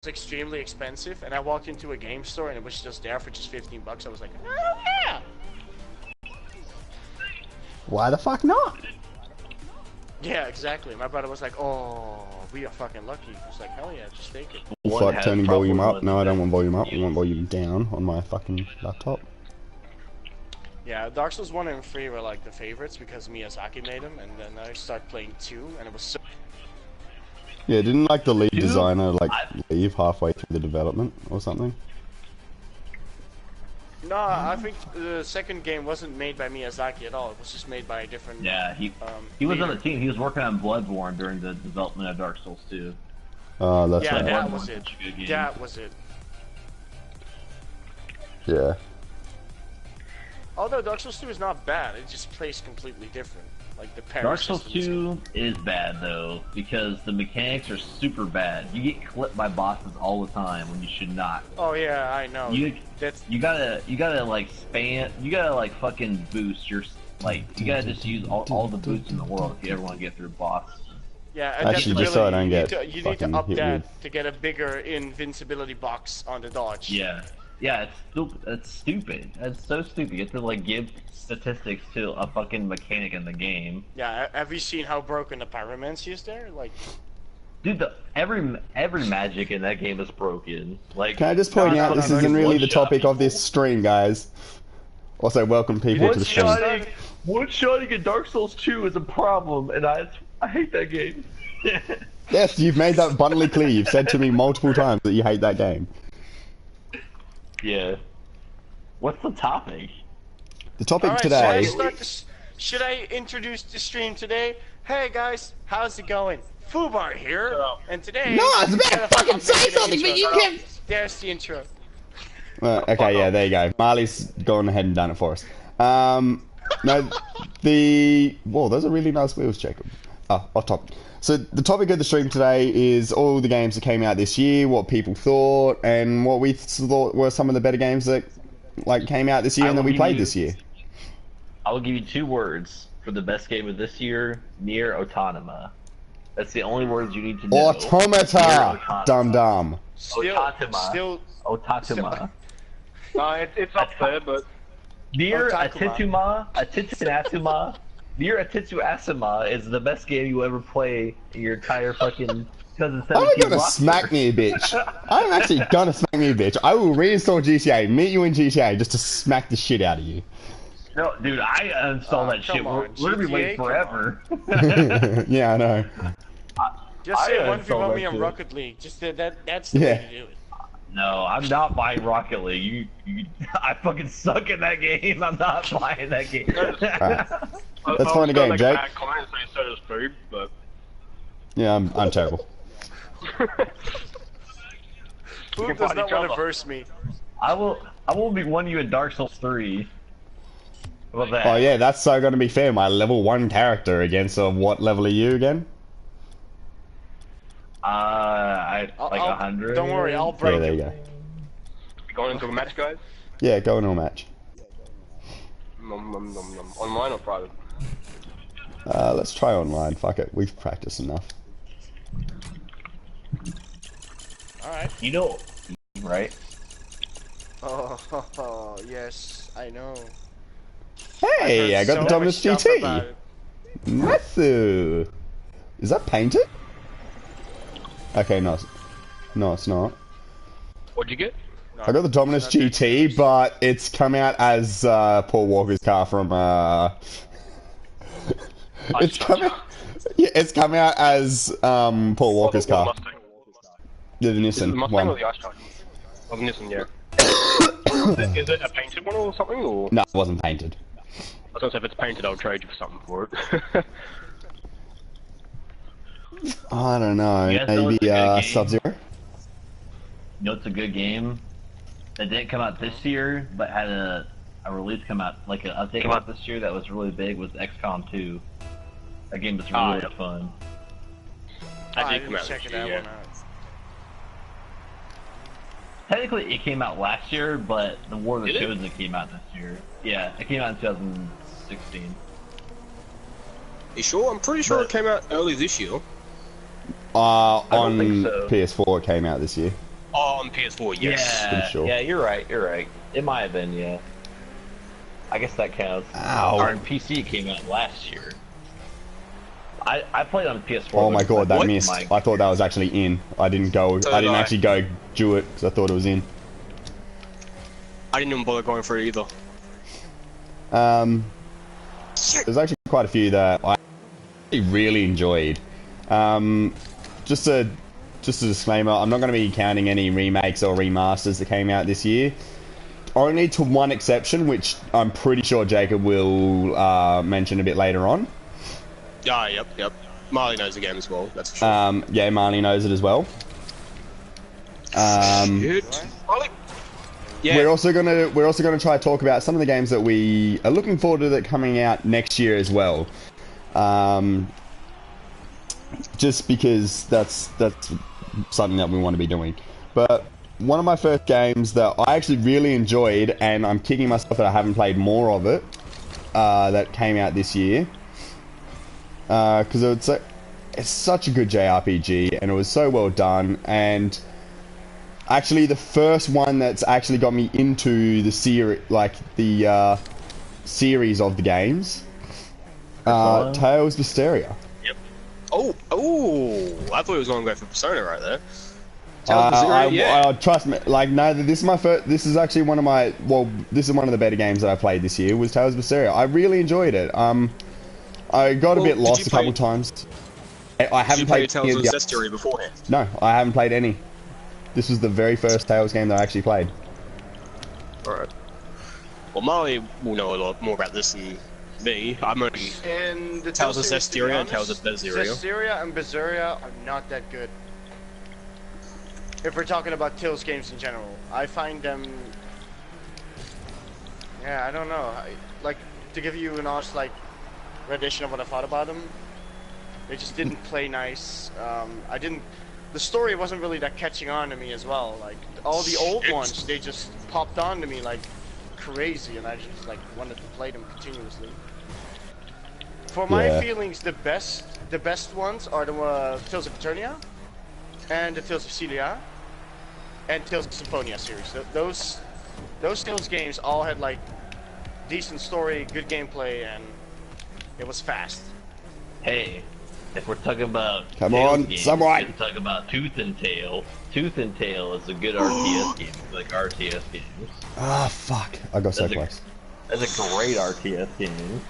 extremely expensive, and I walked into a game store and it was just there for just 15 bucks. I was like, oh yeah! Why the fuck not? Yeah, exactly. My brother was like, oh, we are fucking lucky. I was like, hell yeah, just take it. It's like turning volume up. No, I don't want volume up. I want volume down on my fucking laptop. Yeah, Dark Souls 1 and 3 were like the favorites because Miyazaki made them, and then I started playing 2, and it was so... Yeah, didn't like the lead designer like leave halfway through the development or something? No, I think the second game wasn't made by Miyazaki at all. It was just made by a different... Yeah, he was on the team. He was working on Bloodborne during the development of Dark Souls 2. Oh, that's right. Yeah, that Bloodborne. was it. That was it. Yeah. Although Dark Souls 2 is not bad, it just plays completely different. Like the Dark Souls 2 is bad though, because the mechanics are super bad. You get clipped by bosses all the time when you should not. Oh yeah, I know. You gotta like spam. You gotta like fucking boost your you gotta just use all the boosts in the world if you ever want to get through a boss. Yeah, and actually, just so I don't get you need to up that to get a bigger invincibility box on the dodge. Yeah. Yeah, it's stupid. It's stupid. It's so stupid. You have to like give statistics to a fucking mechanic in the game. Yeah, have you seen how broken the pyromancy is there? Like, dude, every magic in that game is broken. Like, can I just point out this isn't really the topic of this stream, guys? Also, welcome people to the stream. One-shotting in Dark Souls 2 is a problem, and I hate that game. Yes, you've made that abundantly clear. You've said to me multiple times that you hate that game. Yeah. What's the topic? The topic today... Should I introduce the stream today? Hey guys, how's it going? Fubar here, and today... No, I was about to fucking say something, but you can't... There's the intro. Okay, yeah, there you go. Marley's gone ahead and done it for us. No, Whoa, those are really nice wheels, Jacob. Oh, off topic. So the topic of the stream today is all the games that came out this year, what people thought, and what we thought were some of the better games that came out this year and that we played this year. I will give you 2 words for the best game of this year: Nier Automata. That's the only words you need to know. Automata, dum dum. Otatama. It's up there, but Nier Atitsunatuma. Nier Atitsunatuma is the best game you ever play in your entire fucking 2017. I'm gonna smack me, bitch. I'm actually gonna smack me, bitch. I will reinstall GTA, meet you in GTA, just to smack the shit out of you. No, dude, I uninstalled that shit. We're gonna be waiting forever. Yeah, I know. Just say 1v1 on Rocket League. Just that's the way to do it. No, I'm not buying Rocket League. I fucking suck in that game. I'm not buying that game. Let's find a game, Jake. But... Yeah, I'm terrible. Who does not want to verse me? I will be one you in Dark Souls 3. How about that? Oh yeah, that's so gonna be fair. My level 1 character against what level are you again? Like 100. Don't worry, I'll break it. There you go. Going into a match, guys? Yeah, go into a match. Online or private? Let's try online. Fuck it, we've practiced enough. Alright. You know, right? Oh, yes, I know. Hey, I got the Dominus GT. Matthew, is that painted? Okay, no, it's not. What'd you get? No, I got the Dominus GT, but it's come out as Paul Walker's car from. It's come out. Yeah, it's come out as Paul Walker's car. Yeah, the Nissan one. Or the Ice Truck? Oh, the Nissan, yeah. Is it a painted one or something? Or? No, it wasn't painted. I was gonna say if it's painted, I'll trade you for something for it. I don't know. Maybe Sub-Zero. You know, it's a good game that didn't come out this year, but had a release come out, like an update come out this year that was really big. Was XCOM 2. That game was really fun. I did come out this year, yeah. Technically, it came out last year, but the War of the Chosen came out this year. Yeah, it came out in 2016. You sure? I'm pretty sure it came out early this year. On think so. PS4 it came out this year. Oh, on PS4, yes. Yeah, Pretty sure. yeah, you're right. You're right. It might have been, yeah. I guess that counts. Ow. Our PC came out last year. I played on PS4. Oh my god, that What? missed. I thought that was actually in. I didn't go. So I didn't did I. actually go do it because I thought it was in. I didn't even bother going for it either. There's actually quite a few that I really enjoyed. Just a disclaimer, I'm not going to be counting any remakes or remasters that came out this year. Only to one exception, which I'm pretty sure Jacob will mention a bit later on. Ah, yep. Marley knows the game as well, that's for sure. Yeah, Marley knows it as well. Shit. Marley? Yeah. We're also gonna try to talk about some of the games that we are looking forward to that coming out next year as well. Just because that's something that we want to be doing. But one of my first games that I actually really enjoyed, and I'm kicking myself that I haven't played more of it, that came out this year, because it's such a good JRPG and it was so well done, and actually the first one that's actually got me into the series, like the series of the games, Tales of Vesperia. Yep. Oh, I thought he was going to go for Persona right there. Tales of Vesperia, yeah. Trust me, like, no, this is my first. This is actually one of my. Well, this is one of the better games that I played this year. Was Tales of Vesperia. I really enjoyed it. I got a bit lost a couple times. I haven't played Tales of Vesperia beforehand. No, I haven't played any. This was the very first Tales game that I actually played. Alright. Well, Marley will know a lot more about this than me. I'm only And the Tales of series, to be Zestiria and honest, Tales of Berseria. Zestiria and Berseria are not that good. If we're talking about Tales games in general, I find them. Yeah, I don't know. Like, to give you an honest, like, rendition of what I thought about them, they just didn't play nice. The story wasn't really that catching on to me as well. Like, all the old ones, they just popped on to me like crazy, and I just like wanted to play them continuously. For my feelings, the best ones are the Tales of Eternia, and the Tales of Celia, and Tales of Symphonia series. Those Tales games all had like decent story, good gameplay, and it was fast. Hey, if we're talking about Come Tales on, games, samurai. we can talk about Tooth and Tail. Tooth and Tail is a good RTS game, like RTS games. Ah, fuck! I got so close. That's a great RTS game.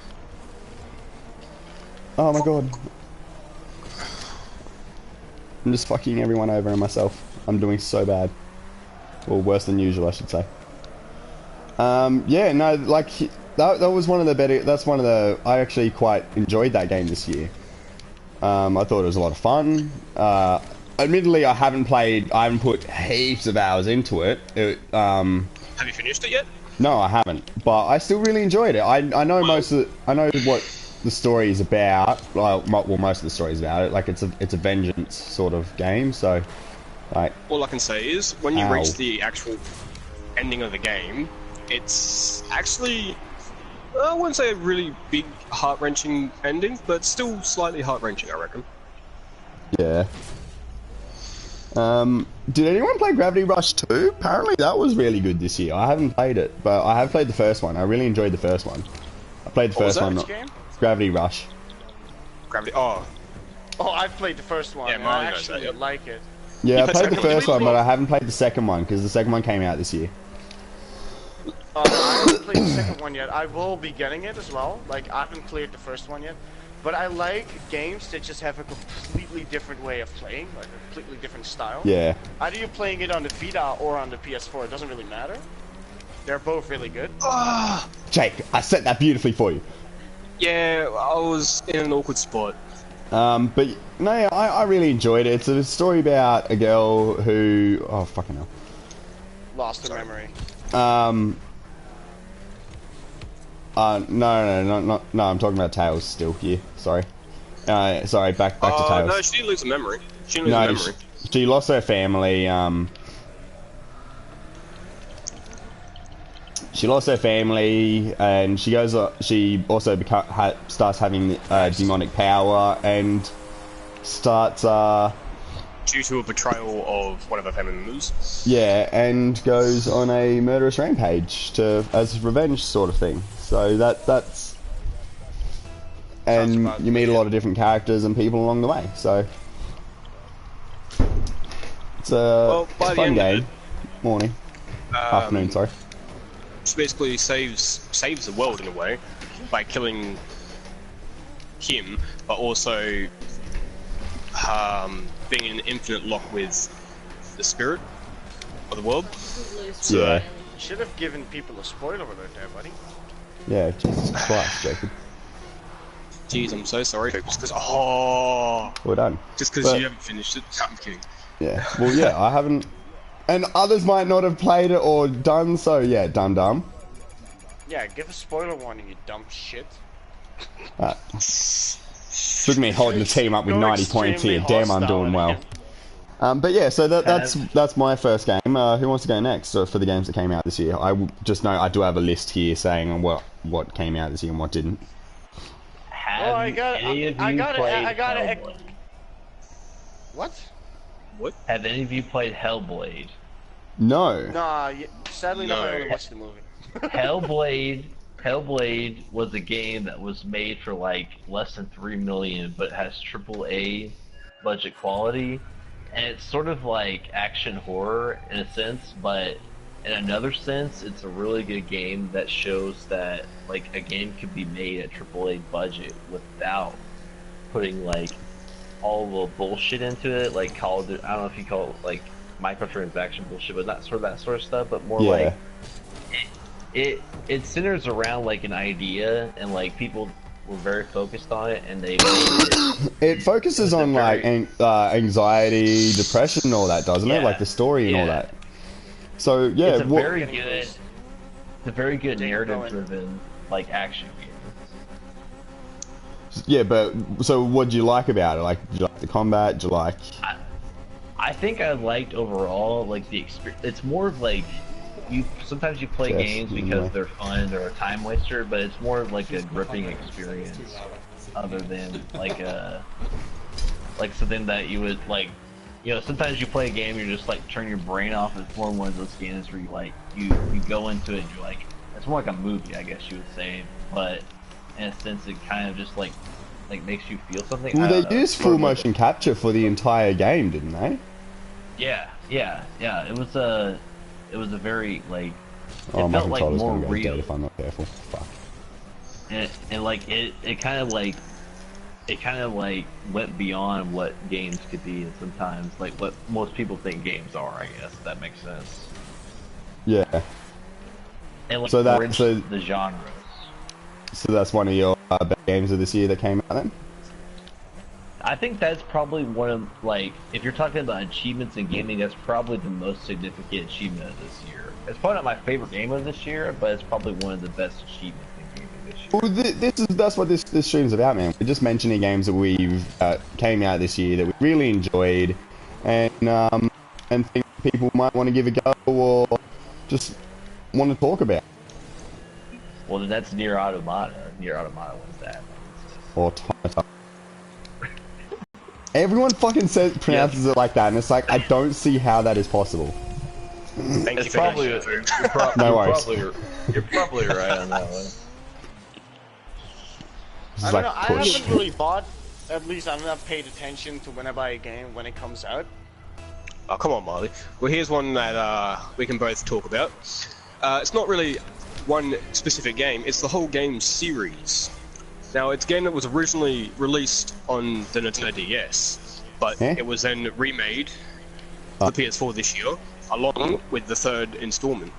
Oh my god! I'm just fucking everyone over and myself. I'm doing so bad. Well, worse than usual, I should say. Yeah, no, like that was one of the better. That's one of the. I actually quite enjoyed that game this year. I thought it was a lot of fun. Admittedly, I haven't put heaps of hours into it. Have you finished it yet? No, I haven't. But I still really enjoyed it. I know I know what the story is about. Well, most of the story is about it. Like it's a vengeance sort of game. So, like. All I can say is when you reach the actual ending of the game, it's actually. I wouldn't say a really big, heart-wrenching ending, but still slightly heart-wrenching, I reckon. Yeah. Did anyone play Gravity Rush 2? Apparently that was really good this year. I haven't played it, but I have played the first one. I really enjoyed the first one. I played the first one. Which game? Gravity Rush. Gravity. Oh, I've played the first one, Yeah, and Mario I knows that, actually yep. like it. Yeah, I played played the second one, first didn't one, you? but I haven't played the second one because the second one came out this year. I haven't played the second one yet. I will be getting it as well. Like, I haven't cleared the first one yet. But I like games that just have a completely different way of playing, like a completely different style. Yeah. Either you're playing it on the Vita or on the PS4, it doesn't really matter. They're both really good. Jake, I set that beautifully for you. yeah, I was in an awkward spot. But no, I really enjoyed it. It's a story about a girl who, oh fucking hell. Lost her memory. No, I'm talking about Tails still here. Sorry. Sorry, back to Tails. No, she didn't lose a memory. She didn't lose a memory. She lost her family. She lost her family, and she goes. She also starts having demonic power, and starts due to a betrayal of one of her family members. Yeah, and goes on a murderous rampage as revenge sort of thing. So that's and you meet a lot of different characters and people along the way. So it's a fun game. Morning, afternoon, sorry. She basically saves the world in a way by killing him, but also being in infinite lock with the spirit of the world. So, Yeah. You should have given people a spoiler alert there, buddy. Yeah, Jesus Christ, Jacob. Jeez, I'm so sorry. Just because, Well done. just because But- you haven't finished it. I'm kidding. Yeah. Well, yeah, I haven't, and others might not have played it or done so. Yeah, dumb. Yeah, give a spoiler warning, you dumb shit. Took me holding the team up with Go 90 points here. Damn, I'm doing well. But yeah, so that's my first game. Who wants to go next for the games that came out this year? Just know I do have a list here saying what came out this year and what didn't. Have I got any of I you got played I got it. Hellblade? What? What? Have any of you played Hellblade? No. Nah, sadly No. not. I only watched the movie. Hellblade was a game that was made for like less than $3 million, but has AAA budget quality, and it's sort of like action horror in a sense, but in another sense, it's a really good game that shows that like a game could be made at AAA budget without putting like all the bullshit into it, like I don't know if you call it like microtransaction bullshit, but not that sort of stuff, but more like it centers around like an idea, and like people were very focused on it, and they made it. It focuses on like anxiety, depression, and all that, doesn't it? Yeah. Like the story and all Yeah. that. So yeah, It's a very good narrative-driven like action game. yeah. But so, what do you like about it? Like, do you like the combat? Do you like? I think I liked overall like the experience. It's more of like sometimes you play Yes, games because they're fun, they're a time waster, but it's more of like a gripping experience, other than like something that you would like. You know, sometimes you play a game, you're just like turn your brain off. It's more one of those games where you like you go into it and you're like, it's more like a movie, I guess you would say, but in a sense it kind of just like makes you feel something. Well, I they don't know. used full motion capture for the entire game, didn't they? Yeah. It was a very like Oh, it my felt like controller's more gonna go real, dead if I'm not careful. Fuck. and like it kind of like went beyond what games could be, and sometimes like what most people think games are. I guess if that makes sense. Yeah. And like So bridged the genres. So that's one of your best games of this year that came out then? I think that's probably one of like if you're talking about achievements in gaming, that's probably the most significant achievement of this year. It's probably not my favorite game of this year, but it's probably one of the best achievements in gaming this year. Well, that's what this stream's about, man. We're just mentioning games that we've came out this year that we really enjoyed, and think people might want to give a go or just want to talk about. Well, then that's Nier Automata. Nier Automata was that. Automata. Everyone fucking pronounces it like that, and it's like I don't see how that is possible. Thank you It's for probably that. No worries. You're probably right on that one. It's I like don't know. I push. haven't really bought. At least I've not paid attention to when I buy a game when it comes out. Oh, come on, Marley. Well, here's one that we can both talk about. It's not really one specific game, it's the whole game series. Now, it's a game that was originally released on the Nintendo DS, but it was then remade for the PS4 this year, along with the third installment,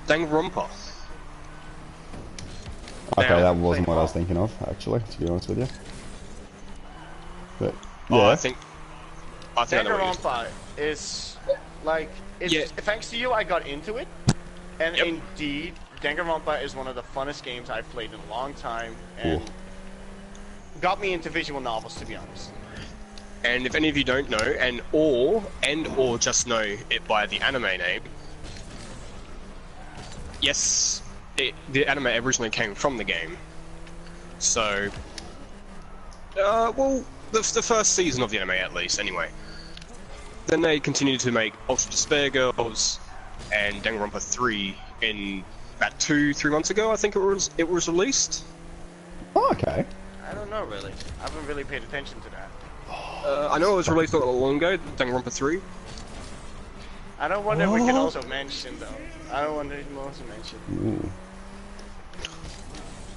Danganronpa. Okay, Now, that wasn't what I was thinking of, actually, to be honest with you. But yeah, Oh, I think I know what it is. Danganronpa is like thanks to you I got into it, and indeed Danganronpa is one of the funnest games I've played in a long time, and got me into visual novels, to be honest. And if any of you don't know, or just know it by the anime name, yes, the anime originally came from the game. So, well, the first season of the anime at least, anyway. then they continued to make Ultra Despair Girls and Danganronpa 3 in about 2-3 months ago. I think it was released. Oh, okay. I don't know really. I haven't really paid attention to that. I know it was released not long ago, Danganronpa 3. I don't wonder if we can also mention though. I don't wonder if we can also mention. Ooh.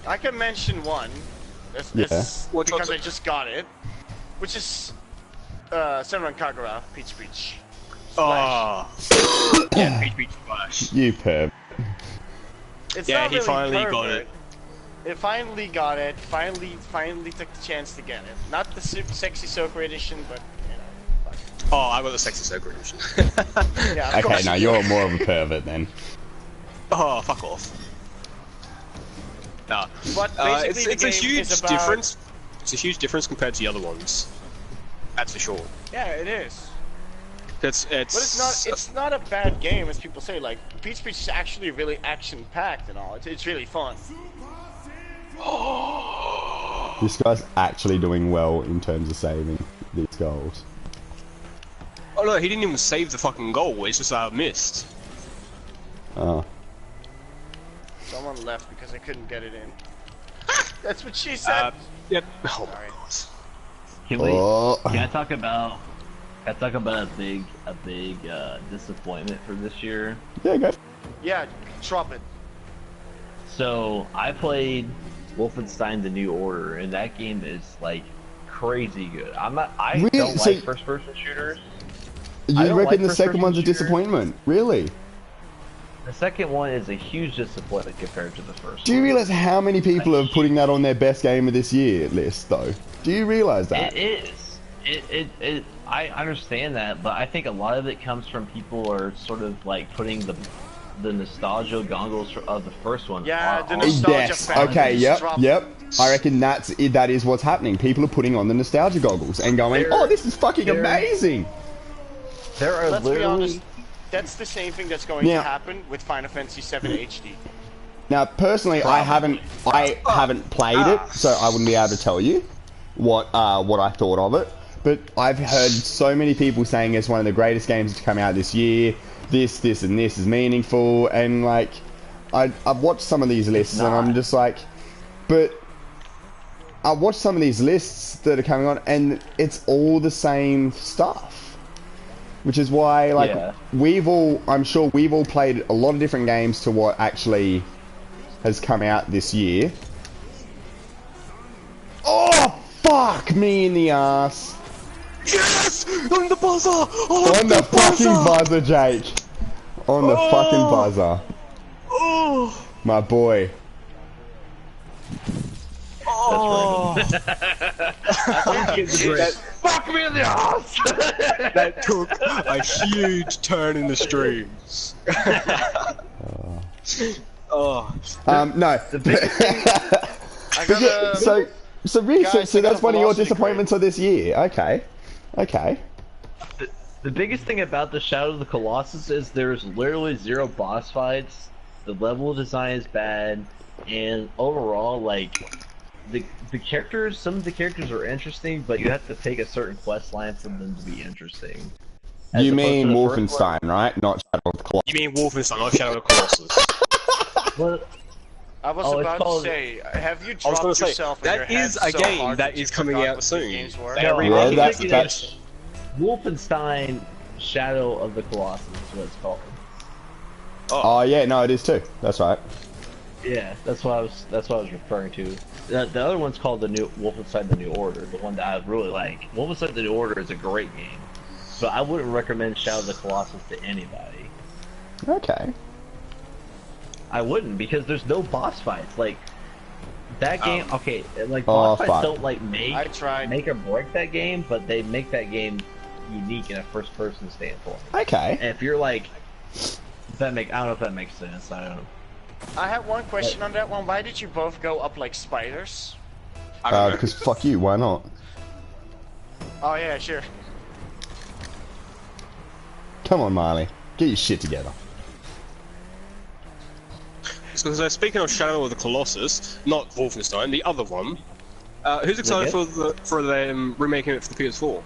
I can mention one. Because I just got it, which is Senran Kagura Peach Beach. Oh, yeah, Peach Beach Splash. You perv. It's Yeah, not he really finally perfect. got it. It finally got it. Finally took the chance to get it. Not the sexy Soaker edition, but you know. Fuck. Oh, I got the Sexy Soaker edition. Yeah. Of Okay, course now you you're do. more of a pervert then. Oh, fuck off. Nah. But basically, it's a the game huge is about... difference. It's a huge difference compared to the other ones. That's for sure. Yeah, it is. It's But it's not a bad game, as people say. Like Peach Beach is actually really action-packed and all. It's really fun. This guy's actually doing well in terms of saving these goals. Oh no, he didn't even save the fucking goal. It's just I missed. Oh. Someone left because I couldn't get it in. That's what she said. Yep. Oh my Sorry. god. Can we? Oh. Can I talk about? Can I talk about a big disappointment for this year? Yeah, go. Yeah, drop it. So I played Wolfenstein: The New Order, and that game is like crazy good. I Really? don't So- like first-person shooters. I You don't reckon like the second one's a first-person disappointment? Really? The second one is a huge disappointment compared to the first. Do you one. realize how many people are putting that on their best game of this year list, though? Do you realize that? It is. I understand that, but I think a lot of it comes from people are sort of like putting the nostalgia goggles of the first one. Yeah, the on- nostalgia Yes. factor. Okay. Yep. Drop- Yep. I reckon that is what's happening. People are putting on the nostalgia goggles and going, They're- "Oh, this is fucking they're- amazing." There are Let's be literally. honest. That's the same thing that's going Now- to happen with Final Fantasy VII HD. Now, personally, I haven't played it, so I wouldn't be able to tell you what I thought of it. But I've heard so many people saying it's one of the greatest games to come out this year. This, and this is meaningful, and like, I've watched some of these lists, and I'm just like, but I watched some of these lists that are coming on, and it's all the same stuff. Which is why, like, Yeah. I'm sure we've all played a lot of different games to what actually has come out this year. Oh, fuck me in the ass. Yes! On the buzzer! On the fucking buzzer, Jake. On the fucking buzzer. Oh! My boy. Oh! Fuck me in the ass! That took a huge turn in the streams. Oh. No. The biggest thing, I got So really, Guys, so I got that's a one of your velocity disappointments of this year. Okay. Okay. the biggest thing about the Shadow of the Colossus is there's literally zero boss fights. The level design is bad, and overall, like the characters, some of the characters are interesting, but you have to take a certain quest line for them to be interesting. As You opposed mean to the first one- Wolfenstein, right? Not Shadow of the Colossus. You mean Wolfenstein, not Shadow of the Colossus? Well, I was Oh, it's about to called- say, have you I was dropped gonna say, yourself in your that head is a so game hard that you is coming forgot out what soon. these games were? They No, are I Yeah, think that's it is Wolfenstein Shadow of the Colossus is what it's called. Oh yeah, no, it is too. That's right. Yeah, that's what I was referring to. The other one's called the new Wolfenstein: The New Order, the one that I really like. Wolfenstein: The New Order is a great game, but I wouldn't recommend Shadow of the Colossus to anybody. Okay. I wouldn't, because there's no boss fights. Like that game, okay, like Oh, boss fights fuck. don't like I tried. make or break that game, but they make that game unique in a first-person standpoint. Okay. And if you're like, I don't know if that makes sense. I don't know. I have one question on that one. Why did you both go up like spiders? I don't know. Because fuck you, why not? Oh yeah, sure. Come on, Marley. Get your shit together. So speaking of Shadow of the Colossus, not Wolfenstein, the other one, who's excited Okay. for them remaking it for the PS4?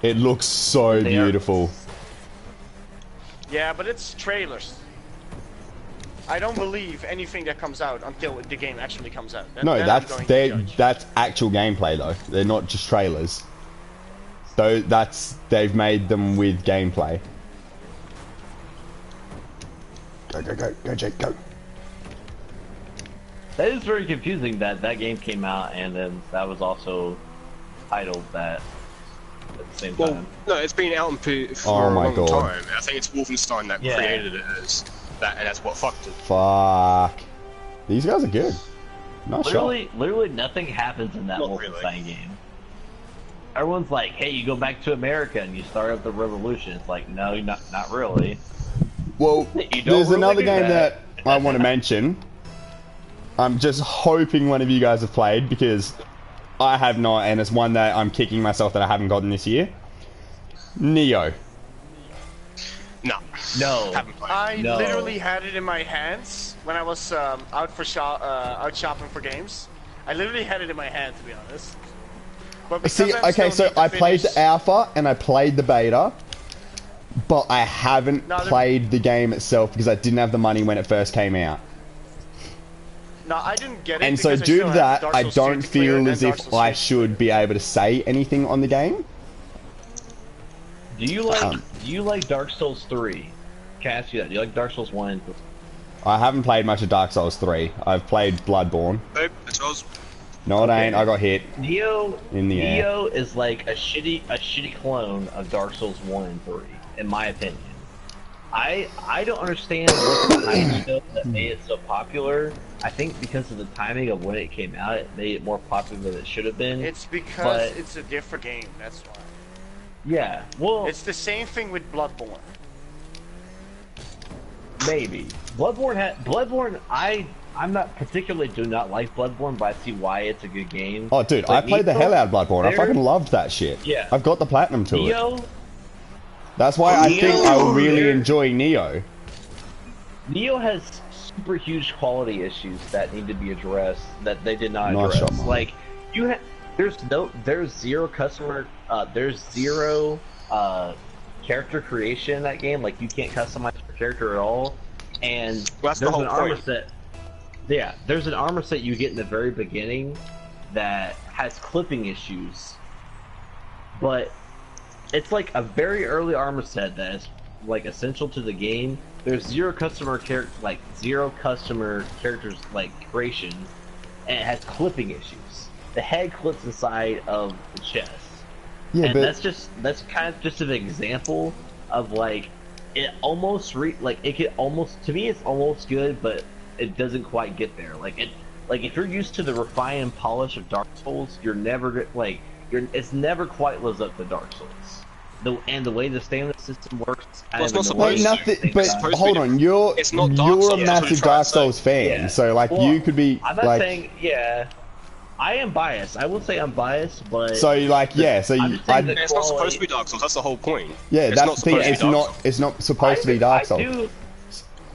It looks so They are- beautiful. Yeah, but it's trailers. I don't believe anything that comes out until the game actually comes out. No, Then I'm that's going to judge. that's actual gameplay though. They're not just trailers. So they've made them with gameplay. Go, Jake, go. That is very confusing that that game came out and then that was also titled that at the same Well, time. no, it's been out for Oh a my long God. time. I think it's Wolfenstein that Yeah. created it as that, and that's what fucked it. Fuck. These guys are good. Nice shot. Literally nothing happens in that Not Wolfenstein really. game. Everyone's like, hey, you go back to America and you start up the revolution. It's like, no, not really. Well, You don't there's really another do game that. that I want to mention. I'm just hoping one of you guys have played because I have not, and it's one that I'm kicking myself that I haven't gotten this year. Neo. No. No. Haven't played. I No. literally had it in my hands when I was out out shopping for games. I literally had it in my hand, to be honest. But because See, I okay, still so need to I played the finish- alpha and I played the beta, but I haven't No, the- played the game itself because I didn't have the money when it first came out. No, I didn't get it. And so because I due still to have that, Dark I Souls 2 don't to clear feel and as Dark if Souls I 3 to should be able to say anything on the game. Do you like Dark Souls 3? Can I ask you that? Do you like Dark Souls 1 and 3? I haven't played much of Dark Souls 3. I've played Bloodborne. Nope, it's Oz. No, it Okay. ain't. I got hit. Neo In the air. Neo is like a shitty clone of Dark Souls 1 and 3, in my opinion. I don't understand what's behind it that made it so popular. I think because of the timing of when it came out, it made it more popular than it should have been. It's because But- it's a different game, that's why. Yeah, well, It's the same thing with Bloodborne. maybe. Bloodborne, I'm not particularly do not like Bloodborne, but I see why it's a good game. Oh, dude, But I played the Neo- hell out of Bloodborne. I there- fucking loved that shit. Yeah. I've got the platinum to it. Neo, That's why I think I will really there- enjoy Neo. Neo has super huge quality issues that need to be addressed that they did not Nice address. shot, man. Like there's zero character creation in that game. Like you can't customize your character at all. And Well, that's the there's whole an armor point. set. Yeah, there's an armor set you get in the very beginning that has clipping issues, but it's like a very early armor set that is like essential to the game. There's zero customer characters like creation, and it has clipping issues. The head clips inside of the chest, Yeah, and but that's kind of just an example of like it almost it could almost, to me it's almost good, but it doesn't quite get there. Like if you're used to the refine and polish of Dark Souls, it's never quite lives up to Dark Souls. The way the stamina system works, Well, it's not Like supposed to. nothing, but It's supposed to hold be on, you're It's not Dark you're Souls, a that's what massive I'm trying Dark to say. Souls fan, Yeah. so like Well, you could be I'm not like, saying, yeah, I am biased. I will say I'm biased, but so like yeah, so I'm you, just saying I, that- It's not supposed to be Dark Souls. That's the whole point. yeah, It's that's not the thing. supposed to be It's Dark not Souls. it's not supposed to be Dark Souls.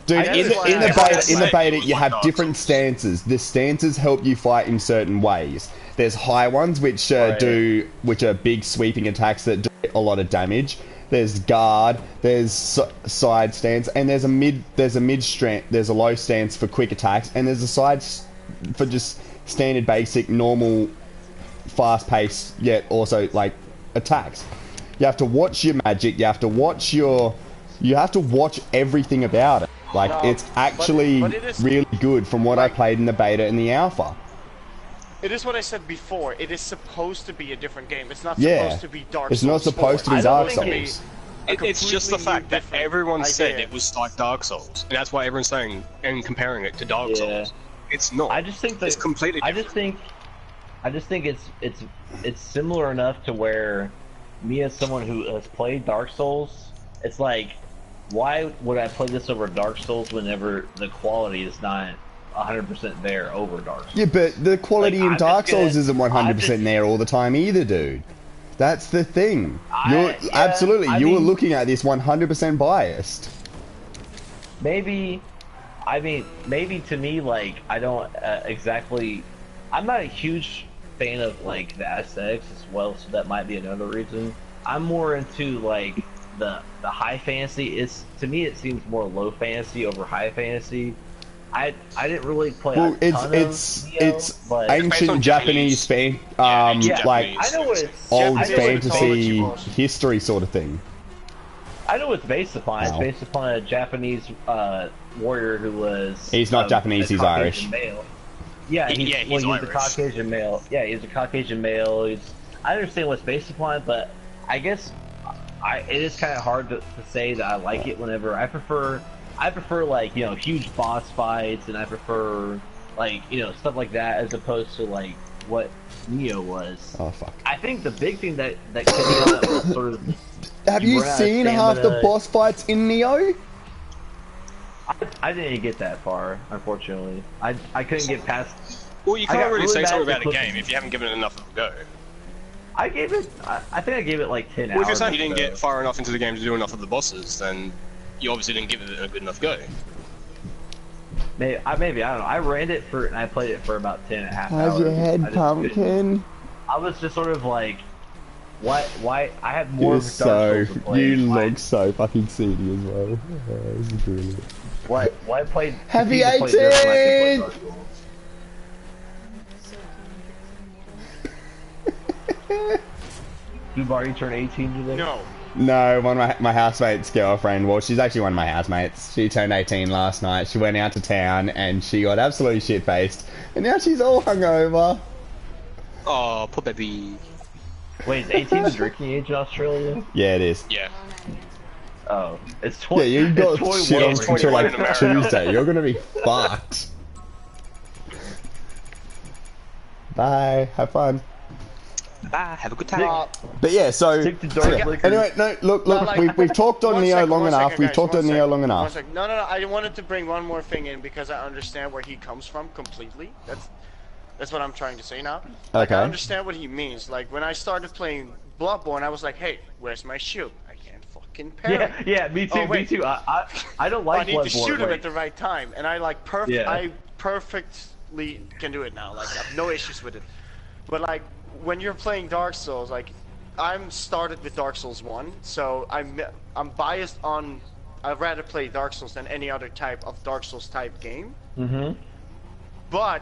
Dude, I in do the, like in the that. beta, in the Like, beta, it you was have like different Dark stances. The stances help you fight in certain ways. There's high ones which Right. which are big sweeping attacks that do a lot of damage. There's guard. There's side stance, and there's a mid strength. There's a low stance for quick attacks, and there's a for just standard basic normal, fast paced yet also like attacks. You have to watch your magic. You have to watch everything about it. Like No, it's actually but it is- really good from what I played in the beta and the alpha. It is what I said before. It is supposed to be a different game. It's not Yeah. supposed to be Dark It's Souls. not supposed to be 4. I don't Dark think it Souls. be a It's just the completely fact that different everyone said idea. it was like Dark Souls, and that's why everyone's saying and comparing it to Dark Yeah. Souls. It's not. I just think that It's completely I different. just think it's similar enough to where me as someone who has played Dark Souls, it's like, why would I play this over Dark Souls whenever the quality is not 100% there over Dark Souls? Yeah, but the quality Like, in I'm Dark just gonna- Souls isn't 100% I'm just- there all the time either, dude. That's the thing. Yeah, Absolutely, I you were mean- looking at this 100% biased. Maybe to me, like, I don't exactly. I'm not a huge fan of like the aesthetics as well, so that might be another reason. I'm more into like the high fantasy. Is to me it seems more low fantasy over high fantasy. I didn't really play Well, a ton it's of Neo, but ancient on Japanese yeah, like I know what it's old I know what it's fantasy mythology history sort of thing. I know what it's based upon. It's Wow. based upon a Japanese warrior who was. He's not Japanese, a he's Caucasian Irish. Male. Yeah, he's he's a Irish. Caucasian male. Yeah, he's a Caucasian male. I understand what's based upon, but I guess it is kind of hard to say that I like it. Whenever I prefer like huge boss fights, and I prefer like stuff like that as opposed to like what Neo was. Oh fuck! I think the big thing that kept me on it was sort of. Have you We're out of seen half the stamina. boss fights in Neo? I didn't get that far, unfortunately. I couldn't get past. Well, you I can't got really really say bad something about a at game if you haven't given it enough of a go. I gave it. I think I gave it like 10 Well, if hours. you're saying you didn't or so. get far enough into the game to do enough of the bosses, then you obviously didn't give it a good enough go. Maybe I don't know. I ran it for and I played it for about 10 and a half How's hours. your head, I just pumpkin? couldn't- I was just sort of like, why? I had more You're of Dark so Souls to play. you Why- look so fucking seedy as well. Oh, this is brilliant. Why play? Happy continue to play this when I can play 18th! Dark Souls? Dubar, you turned 18 today? No. No, one of my housemate's girlfriend, well, she's actually one of my housemates. She turned 18 last night. She went out to town and she got absolutely shit-faced. And now she's all hungover. Oh, poor baby. Wait, is 18 the drinking age in Australia? Yeah, it is. Yeah. Oh, it's 20. Yeah, you got it's 21 shit on right until now. like in America. Tuesday. You're gonna be fucked. Bye. Have fun. Bye, have a good time. But yeah, so Stick to dark yeah. liquor. Anyway, no, look, No, like- we've talked on One Neo second, long one enough. second, We've guys, talked one on Neo second, long one enough. second. No, I wanted to bring one more thing in because I understand where he comes from completely. That's what I'm trying to say now. Like, Okay. I understand what he means. Like when I started playing Bloodborne, I was like, hey, where's my shield? I can't fucking parry. Yeah, me too, Oh, wait. me too. I don't I like need to shoot him Bloodborne. at the right time, and I like Yeah. I perfectly can do it now. Like I have no issues with it. But like when you're playing Dark Souls, like I'm started with Dark Souls 1, so I'm biased on. I'd rather play Dark Souls than any other type of Dark Souls type game. Mm-hmm. But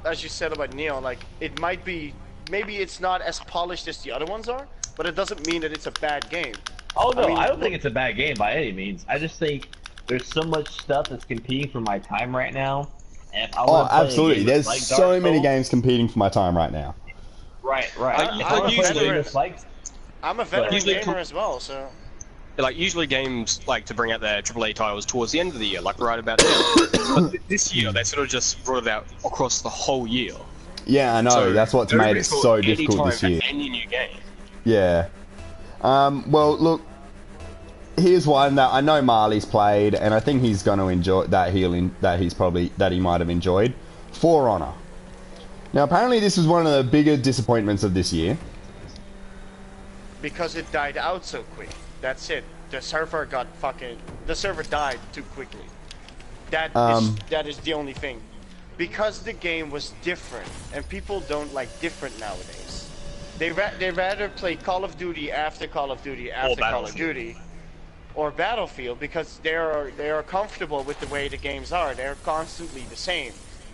as you said about Neo, like it might be, maybe it's not as polished as the other ones are, but it doesn't mean that it's a bad game. Oh no, I mean, I don't think it's a bad game by any means. I just think there's so much stuff that's competing for my time right now. And if I Oh, wanna play a absolutely. game There's like so Dark many Souls- games competing for my time right now. Right. If I I wanna play a usually- game that's like I'm a veteran Usually gamer as well, so. Like, usually games like to bring out their AAA titles towards the end of the year, like right about now. But this year, they sort of just brought it out across the whole year. Yeah, I know. So That's what's made it everybody's got so any difficult time this for year. Any new game. Yeah. Well, look. Here's one that I know Marley's played, and I think he's going to enjoy that. He might have enjoyed. For Honor. Now, apparently, this was one of the bigger disappointments of this year. Because it died out so quick. That's it. The server died too quickly. That is the only thing. Because the game was different, and people don't like different nowadays. They rather play Call of Duty after Call of Duty after Call of Duty, or Battlefield, because they are comfortable with the way the games are. They're constantly the same.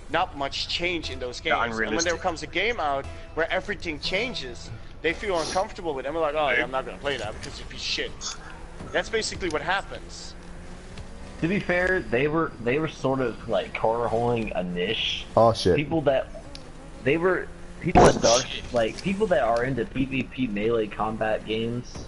Not much change in those games. And when there comes a game out where everything changes, they feel uncomfortable with it. And we're like, oh, yeah, I'm not gonna play that because it'd be shit. That's basically what happens. To be fair, they were sort of like corner-holing a niche. Oh shit. People that are into PvP melee combat games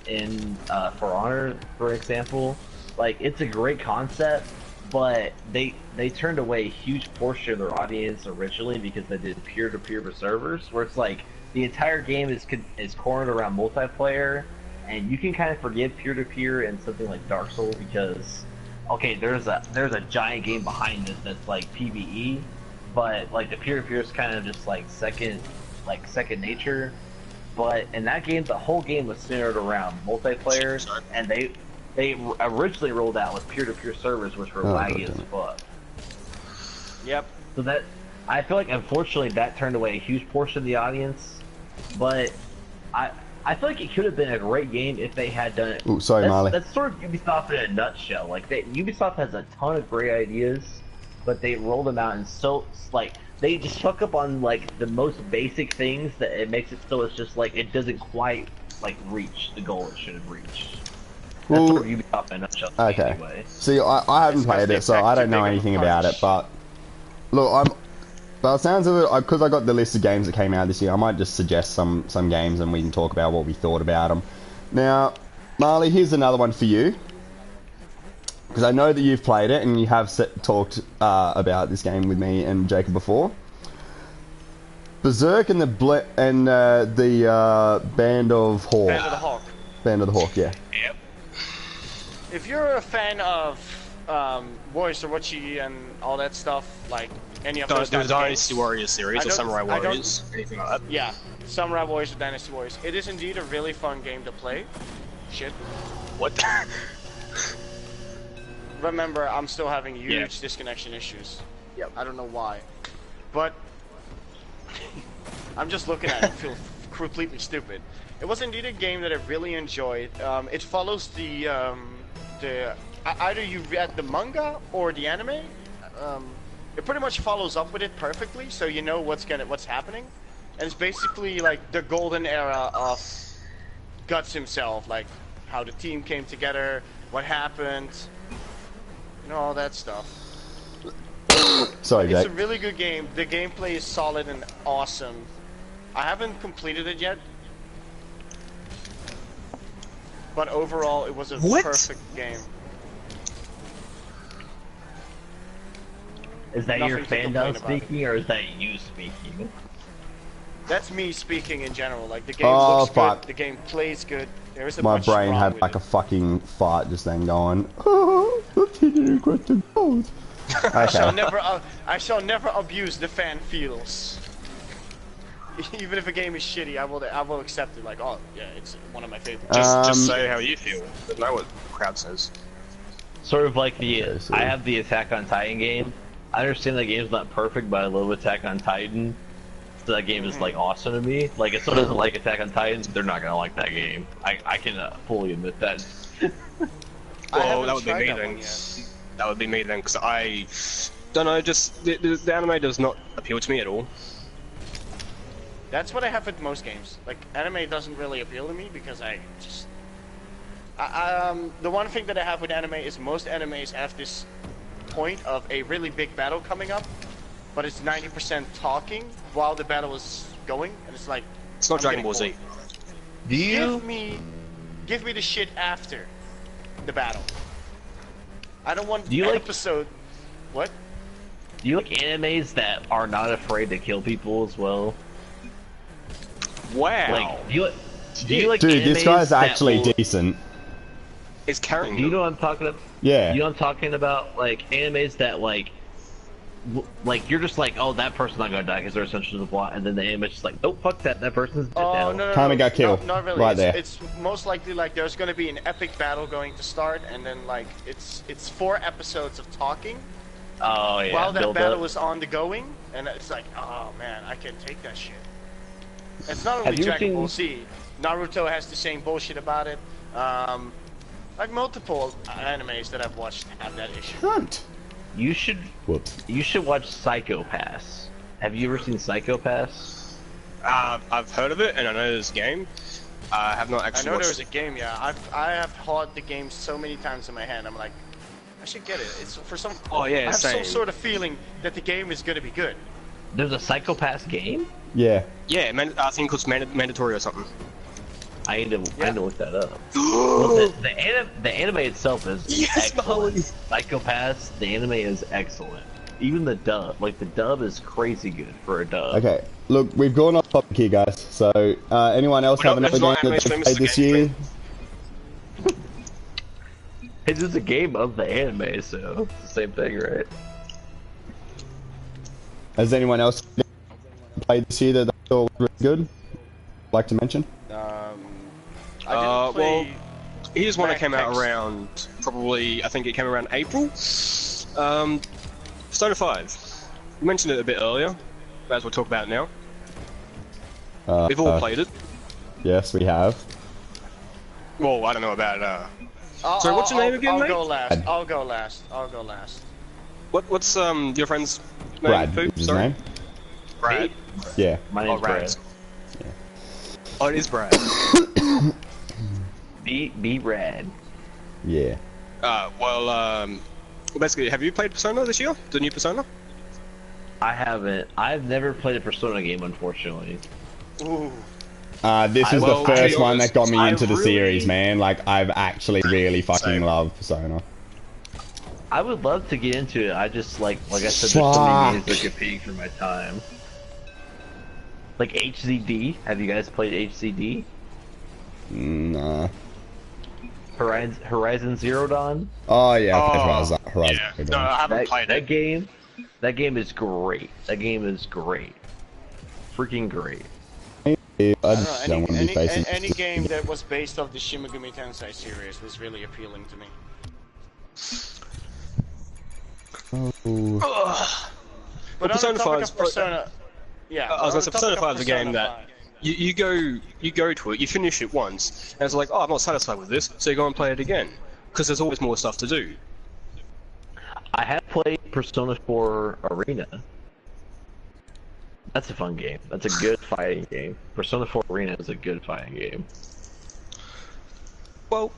in For Honor, for example, like it's a great concept, but they turned away a huge portion of their audience originally because they did peer-to-peer servers, where it's like the entire game is cornered around multiplayer, and you can kind of forgive peer-to-peer in something like Dark Souls because, okay, there's a giant game behind it that's like PvE, but like the peer-to-peer is kind of just like second nature. But in that game, the whole game was centered around multiplayer, and they originally rolled out with peer-to-peer servers, which were laggy as fuck. Yep. So that, I feel like unfortunately that turned away a huge portion of the audience, but I feel like it could have been a great game if they had done it. Ooh, sorry, Marley. That's sort of Ubisoft in a nutshell. Like, Ubisoft has a ton of great ideas, but they roll them out and so like they just fuck up on like the most basic things that it makes it so it's just like it doesn't quite like reach the goal it should have reached. That's sort of Ubisoft in a nutshell. Okay. Anyway. See, I haven't played it, so I don't know anything about it. But look, by the sounds of it, because I got the list of games that came out this year, I might just suggest some games and we can talk about what we thought about them. Now, Marley, here's another one for you. Because I know that you've played it and you have talked about this game with me and Jacob before. Berserk and the Band of Hawk. Band of the Hawk. Band of the Hawk, yeah. Yep. If you're a fan of Warriors Orochi and all that stuff, like any of those The Dynasty games, Warriors series or Samurai I don't- Warriors, anything like that. Yeah, Samurai Warriors or Dynasty Warriors. It is indeed a really fun game to play. Shit. What? Remember, I'm still having huge Yeah. disconnection issues. Yep. I don't know why. But I'm just looking at it and feel completely stupid. It was indeed a game that I really enjoyed. It follows the either you read the manga or the anime. It pretty much follows up with it perfectly, so you know what's happening. And it's basically like the golden era of Guts himself, like how the team came together, what happened, you know, all that stuff. Sorry, It's Jake. a really good game. The gameplay is solid and awesome. I haven't completed it yet, but overall it was a perfect game. Is that Nothing your to fandom complain about. speaking, or is that you speaking? That's me speaking in general. Like the game Oh, looks fuck. good, the game plays good. There isn't My much brain wrong had with like it. a fucking fart just then going, oh, that's hitting across the gold. I shall Okay. never abuse the fan feels. Even if a game is shitty, I will accept it. Like, oh yeah, it's one of my favorites. Just say how you feel. But know what the crowd says. Sort of like the Okay, so- I have the Attack on Titan game. I understand that game's not perfect, but I love Attack on Titan. So that game is like awesome to me. Like if someone doesn't like Attack on Titan, they're not gonna like that game. I can fully admit that. I Well, haven't that would be tried me that then. one yet. That would be me then, because I don't know. Just the anime does not appeal to me at all. That's what I have with most games. Like anime doesn't really appeal to me because the one thing that I have with anime is most animes have this point of a really big battle coming up, but it's 90% talking while the battle is going, and it's like It's not I'm Dragon getting Ball Z. bored. Do you? Give me the shit after the battle. I don't want Do you an like- episode. What? Do you like animes that are not afraid to kill people as well? Wow. Like, do you like Dude, this animes guy's that actually will- decent. It's carrying Do you them. know what I'm talking about? Yeah. You know what I'm talking about? Like animes that like you're just like, oh, that person's not gonna die because they're essential to the plot, and then the anime's just like, nope, fuck that, that person's dead Oh now. no! Kinda got killed. No, not really. Right it's, there. It's most likely like there's going to be an epic battle going to start, and then like it's 4 episodes of talking Oh yeah. while that build battle up. is on the going, and it's like, oh man, I can't take that shit. It's not Have only you Dragon Ball seen- Z. Naruto has the same bullshit about it. Like multiple animes that I've watched have that issue. Cunt. You should Whoops. watch Psycho Pass. Have you ever seen Psycho Pass? I've heard of it, and I know there's a game. I have not I actually know watched there's a it. game, yeah. I have had the game so many times in my hand. I'm like, I should get it. It's for some. Oh, yeah, I have same. some sort of feeling that the game is gonna be good. There's a Psycho Pass game. Yeah. Yeah, I think it's mandatory or something. I need to look that up. Oh, Well, the anime itself is Yes, Molly. excellent. Psycho Pass, the anime is excellent. Even the dub, like the dub is crazy good for a dub. Okay. Look, we've gone off topic here, guys. So, anyone else Well, have no, another it's game not that anime they stream, played it's this a game year? It's just a game of the anime, so it's the same thing, right? Has anyone else played this year that they thought was really good? Like to mention? I didn't play. well, here's one that came out Text. around probably. I think it came around April. Persona 5. You mentioned it a bit earlier, but as we'll talk about it now. We've all played it. Yes, we have. Well, I don't know about. I'll, Sorry, what's your name again, I'll mate? go last. I'll go last. I'll go last. What's your friend's name? Brad Poop? is his Sorry. name. Brad. Yeah. My name's Brad. Brad. Oh, it is Brad. Be Brad. Yeah. Basically, have you played Persona this year? The new Persona? I haven't. I've never played a Persona game, unfortunately. Ooh. This is Well, the to be first one honest, that got me I into the really- series, man. Like, I've actually really fucking Same. loved Persona. I would love to get into it. I just like I said, there's so many games that Fuck. compete for my time. Like HZD. Have you guys played HZD? Nah. Horizon Zero Dawn. Oh, yeah, I played Oh, Horizon. Yeah. No, I haven't played That it. game. That game is great. That game is great. Freaking great. I I don't know, just don't want to be facing... any game that was based off the Shin Megami Tensei series was really appealing to me. Oh. But on Persona the topic 5 's of Persona, yeah. I was on gonna say the Persona topic of 5 is a game Persona that 5, you go to it, you finish it once, and it's like, oh, I'm not satisfied with this, so you go and play it again, because there's always more stuff to do. I have played Persona 4 Arena. That's a fun game. That's a good fighting game. Persona 4 Arena is a good fighting game. Well,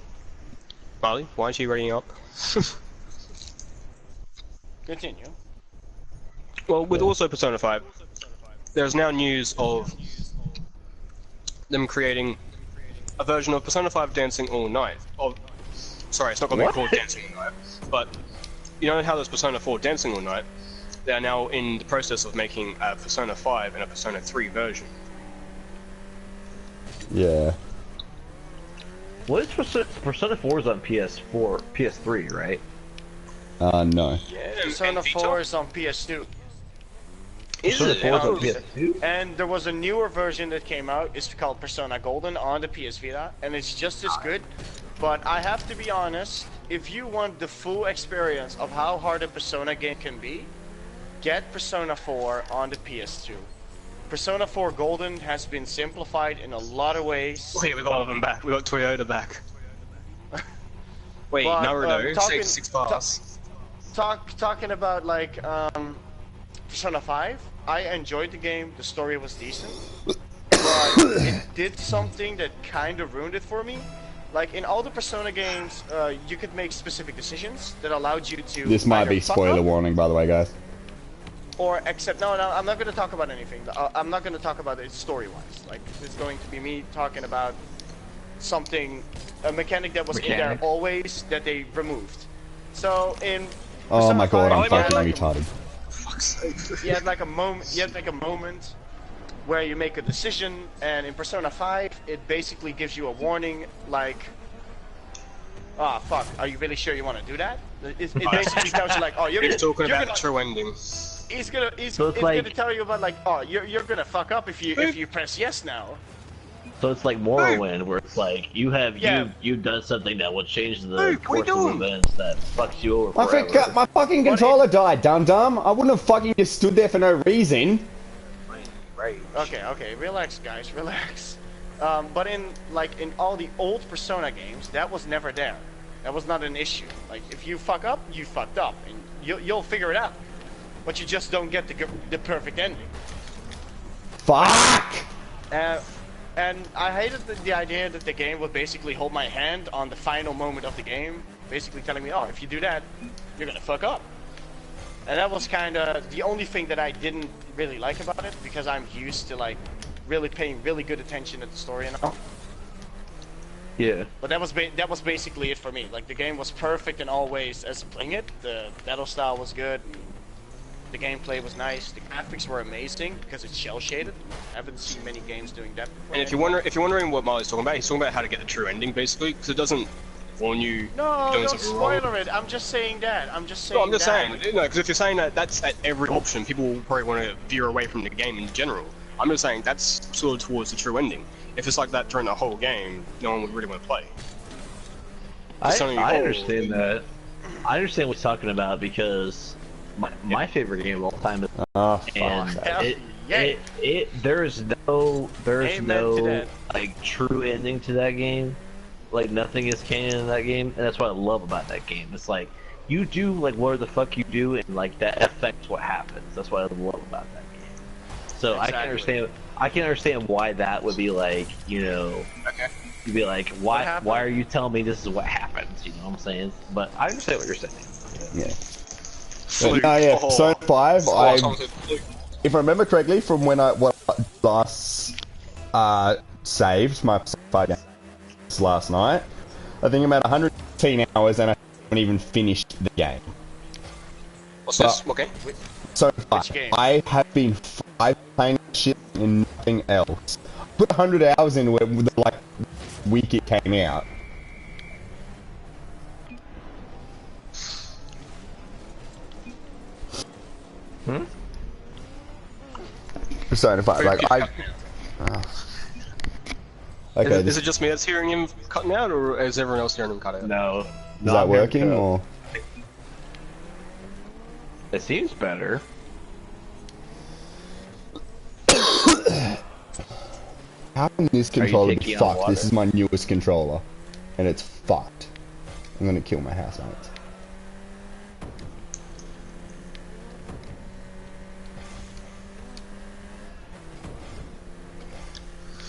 Marley, why aren't you reading up? Continue. Well, with also Persona 5, there's now news of them creating a version of Persona 5 Dancing All Night. Sorry, it's not going to be What? called Dancing All Night, but you know how there's Persona 4 Dancing All Night? They are now in the process of making a Persona 5 and a Persona 3 version. Yeah. What is Persona 4 is on PS4, PS3, right? No. Yeah, Persona and 4 is on PS2. Is Persona it? 4 is on Oh, PS2? And there was a newer version that came out. It's called Persona Golden on the PS Vita, and it's just as good. But I have to be honest, if you want the full experience of how hard a Persona game can be, get Persona 4 on the PS2. Persona 4 Golden has been simplified in a lot of ways. Wait, we got them back. We got Toyota back. Wait, But, Naruto, talking- 6 bars. Talking about like Persona 5, I enjoyed the game. The story was decent, but it did something that kind of ruined it for me. Like in all the Persona games, you could make specific decisions that allowed you to. This might either be fuck spoiler up warning, by the way, guys. or accept. No, I'm not going to talk about anything. I'm not going to talk about it story-wise. Like it's going to be me talking about something, a mechanic that was in there Mechanic. always that they removed. So in Oh Persona my god, 5, I'm you had, fucking like, retarded. Fuck's sake. You had like a moment where you make a decision, and in Persona 5, it basically gives you a warning like, ah, fuck, are you really sure you want to do that? It basically tells you like, oh, you're He's talking you're about gonna, the true ending. he's So it's it's gonna like- tell you about like, oh, you're gonna fuck up if you press yes now. So it's like Morrowind, where it's like Yeah. you've done something that will change the Hey, what course you of doing? events that fucks you over My, forever. my fucking controller died, dum-dum. I wouldn't have fucking just stood there for no reason. Okay, relax, guys, relax. But in all the old Persona games, that was never there. That was not an issue. Like if you fuck up, you fucked up, and you'll figure it out. But you just don't get the perfect ending. Fuck! And I hated the idea that the game would basically hold my hand on the final moment of the game, basically telling me, oh, if you do that, you're gonna fuck up. And that was kind of the only thing that I didn't really like about it, because I'm used to like really paying really good attention to the story and all. Yeah. But that was basically it for me. Like the game was perfect in all ways as playing it. The battle style was good. The gameplay was nice. The graphics were amazing because it's shell shaded. I haven't seen many games doing that before. And if you're wondering what Marley's talking about, he's talking about how to get the true ending, basically, because it doesn't warn you No, doing don't something wrong. spoiler it. I'm just saying that. I'm just saying. No, I'm just that. saying, no, because if you're saying that that's at every option, people will probably want to veer away from the game in general. I'm just saying that's sort of towards the true ending. If it's like that during the whole game, no one would really want to play. I something- understand that. I understand what he's talking about because my favorite game of all time is Oh, fuck. and Yeah. Yay! There's no Amen to that. like true ending to that game. Like nothing is canon in that game, and that's what I love about that game. It's like you do like whatever the fuck you do, and like that affects what happens. That's what I love about that game. So Exactly. I can understand why that would be like, you know, you'd be like, why are you telling me this is what happens? You know what I'm saying? But I understand what you're saying. Yeah. Fluke. No, yeah. Oh. Persona 5, Oh, someone said Fluke. if I remember correctly, from when I last saved my Persona 5 games last night, I think I'm at 115 hours and I haven't even finished the game. What's this? Okay. So far, Which game? I have been playing shit and nothing else. I put 100 hours into it with like week it came out. Persona 5, like I. Okay, Is it just me that's hearing him cutting out, or is everyone else hearing him cut out? No, is that working or? It seems better. How can this controller be taking on fucked? water? This is my newest controller, and it's fucked. I'm gonna kill my housemates.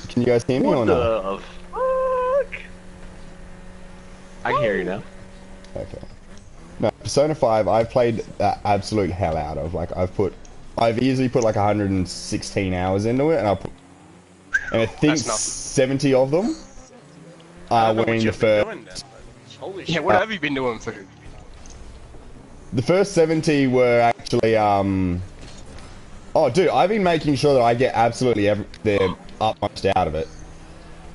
Can you guys hear me or What no? the fuck? I can hear you now. Okay. No, Persona 5, I've played the absolute hell out of. Like, I've easily put like 116 hours into it, and I think That's nothing. 70 of them I are don't know what winning the you've been first. doing then, but holy Yeah, shit. what have you been doing for? The first 70 were actually, oh, dude, I've been making sure that I get absolutely the utmost out of it.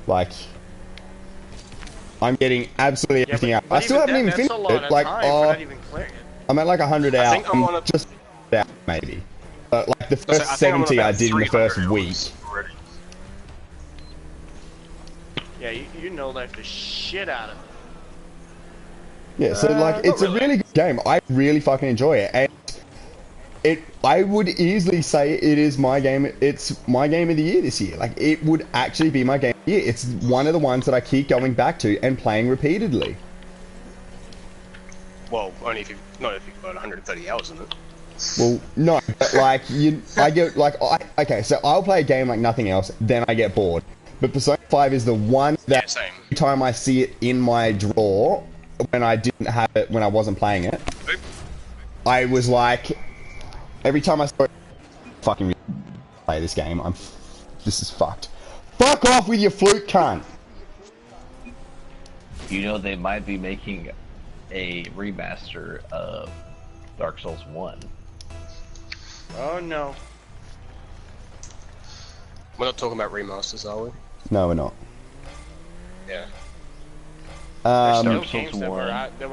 Like, I'm getting absolutely Yeah, everything out. but I still haven't then, even that's a finished lot it. of Like, time for not even clearing it. I'm at like 100 hours. think I'm on a- Just out, maybe. But like the I first think I'm on 70 I about did in the 300 first week. hours already. Yeah, you know like the shit out of it. Yeah, so like not it's a really. really good game. I really fucking enjoy it, and I would easily say it is my game. It's my game of the year this year. Like it would actually be my game of the year. It's one of the ones that I keep going back to and playing repeatedly. Well, only if you've got 130 hours in it. Well, no, but like I get like okay, so I'll play a game like nothing else, then I get bored. But Persona 5 is the one Yeah, that same. every time I see it in my drawer when I didn't have it when I wasn't playing it, I was like, every time I saw it, fucking play this game, this is fucked. Fuck off with your flute, cunt. You know they might be making a remaster of Dark Souls 1. Oh no. We're not talking about remasters, are we? No, we're not. Yeah. There's still Dark Souls games that 1. were out, there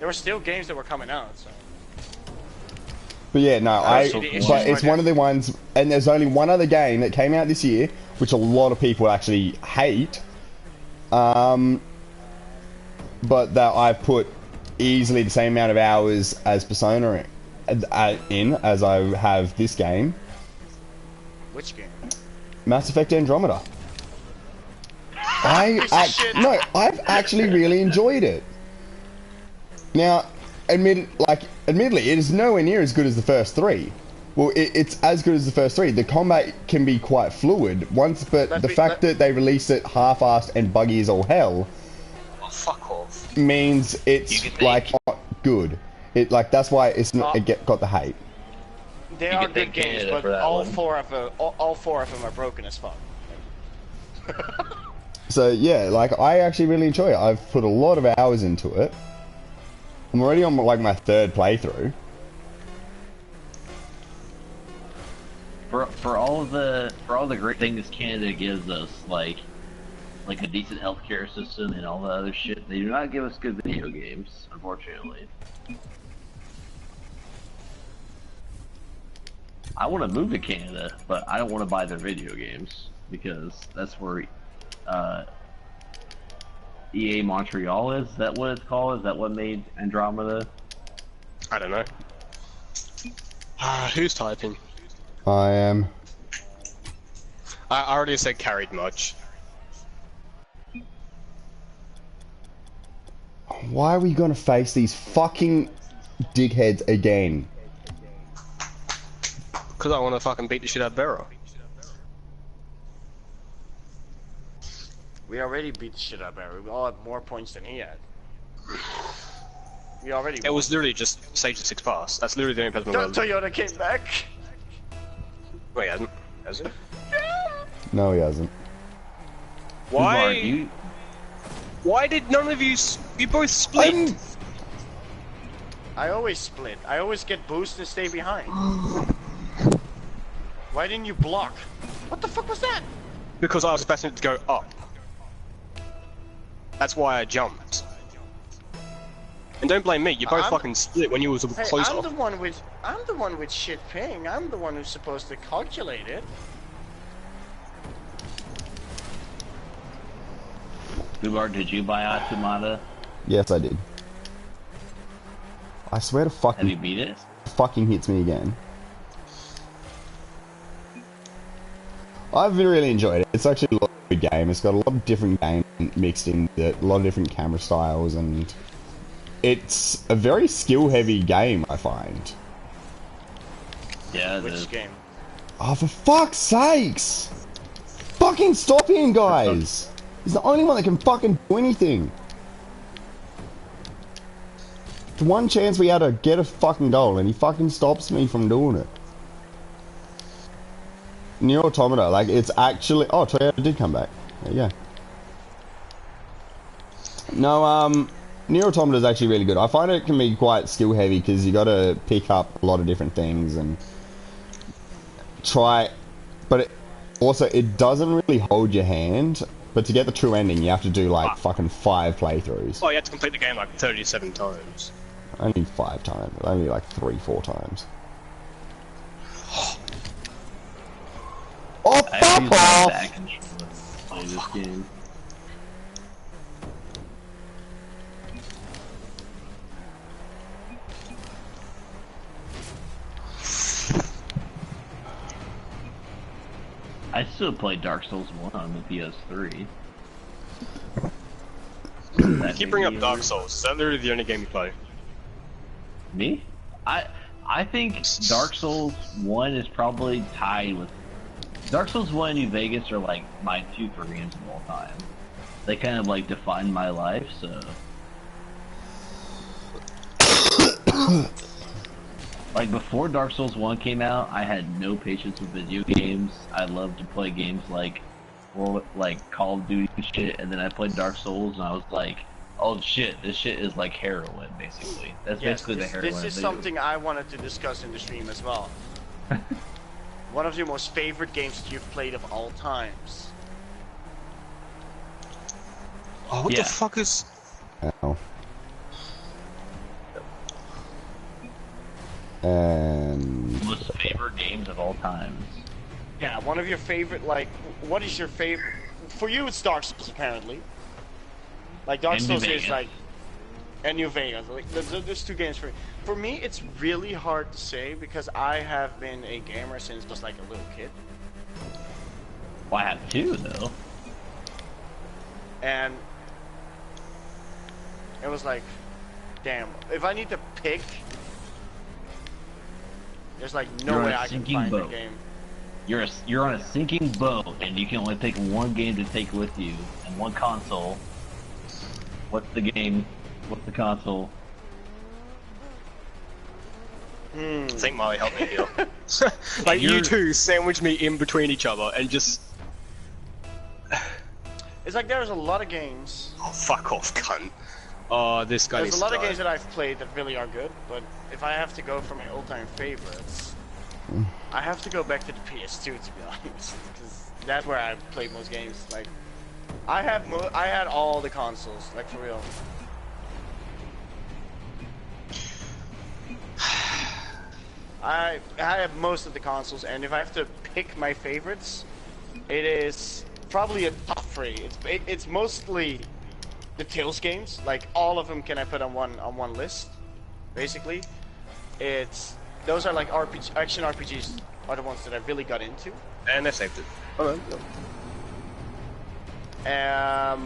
were still games that were coming out. So. But yeah, no, see the issues but it's right one of the ones, and there's only one other game that came out this year, which a lot of people actually hate, but that I've put easily the same amount of hours as Persona in as I have this game, Which game? Mass Effect Andromeda. Piece of shit. No, I've actually really enjoyed it. Now, admittedly, it is nowhere near as good as the first three. Well, it's as good as the first three. The combat can be quite fluid but the fact that they release it half-assed and buggy as all hell Oh, fuck off. means You it's can think. like not good. That's why it's not got the hate. They You are can thank good games, Canada but for that all one. all four of them are broken as fuck. So yeah, like I actually really enjoy it. I've put a lot of hours into it. I'm already on like my third playthrough. For all the great things Canada gives us, like a decent healthcare system and all the other shit, they do not give us good video games, unfortunately. I want to move to Canada, but I don't want to buy their video games because that's where EA Montreal is. Is that what it's called? Is that what made Andromeda? I don't know. Who's typing? I am. I already said carried much. Why are we gonna face these fucking dickheads again? Because I want to fucking beat the shit out of Barrow. We already beat the shit out of Barry. We all had more points than he had. We already It won. was literally just Sage of 6 pass. That's literally the only person who Toyota came back. Wait, he hasn't. Has he? No, he hasn't. Why? You, Why did none of you? You both split. I always split. I always get boost and stay behind. Why didn't you block? What the fuck was that? Because I was expecting it to go up. That's why I jumped. And don't blame me. You both fucking split when you was Hey, close I'm off. the one with shit ping. I'm the one who's supposed to calculate it. Gubar, did you buy Automata? Yes, I did. I swear to Have you fucking beat it? fucking hits me again. I've really enjoyed it. It's actually a lot of good game. It's got a lot of different games mixed in with it, a lot of different camera styles, and it's a very skill-heavy game, I find. Yeah, it is. Which game? Oh, for fuck's sakes! Fucking stop him, guys! He's the only one that can fucking do anything. The one chance we had to get a fucking goal, and he fucking stops me from doing it. Nier Automata, like, it's actually... Oh, Toyota did come back. There you go. No, Nier Automata is actually really good. I find it can be quite skill heavy because you got to pick up a lot of different things and try, but it doesn't really hold your hand. But to get the true ending, you have to do like fucking 5 playthroughs. Oh, you had to complete the game like 37 times. Only 5 times. Only like 3-4 times. Oh, I fuck use my off! back controller to play this game. I still play Dark Souls 1 on the PS3. You keep bringing up Dark Souls. Is that literally the only game you play? Me? I think Dark Souls 1 is probably tied with... Dark Souls 1 and New Vegas are like my 2 favorite games of all time. They kind of like define my life, so... Like before Dark Souls 1 came out, I had no patience with video games. I loved to play games like Call of Duty and shit, and then I played Dark Souls and I was like, oh shit, this shit is like heroin, basically. That's Yes, basically the heroin. this is of video something I wanted to discuss in the stream as well. One of your most favorite games that you've played of all times. Oh, what Yeah. the fuck is... Ow. And Most favorite games of all times. Yeah, one of your favorite, like, what is your favorite? For you, it's Dark Souls, apparently. Like, Dark And New Souls is Vegas. like, and New Vegas. Like, there's 2 games for me. For me, it's really hard to say because I have been a gamer since just like a little kid. Well, I have 2 though. And it was like, damn, if I need to pick, there's like no You're on way a I can sinking find boat. the game. You're on a sinking boat, and you can only pick one game to take with you, and one console. What's the game? What's the console? I think Molly helped me here. Like, you You're- two sandwich me in between each other and just... It's like there's a lot of games. Oh, fuck off, cunt. Oh, this guy There's needs a lot to of die. games that I've played that really are good, but if I have to go for my all-time favorites, I have to go back to the PS2 to be honest, because that's where I played most games. Like, I had all the consoles, like for real. I have most of the consoles, and if I have to pick my favorites, it is probably a top 3. It's mostly the Tales games. Like all of them, can I put on one list? Basically, it's those are like action RPGs are the ones that I really got into. And they saved it. Alright.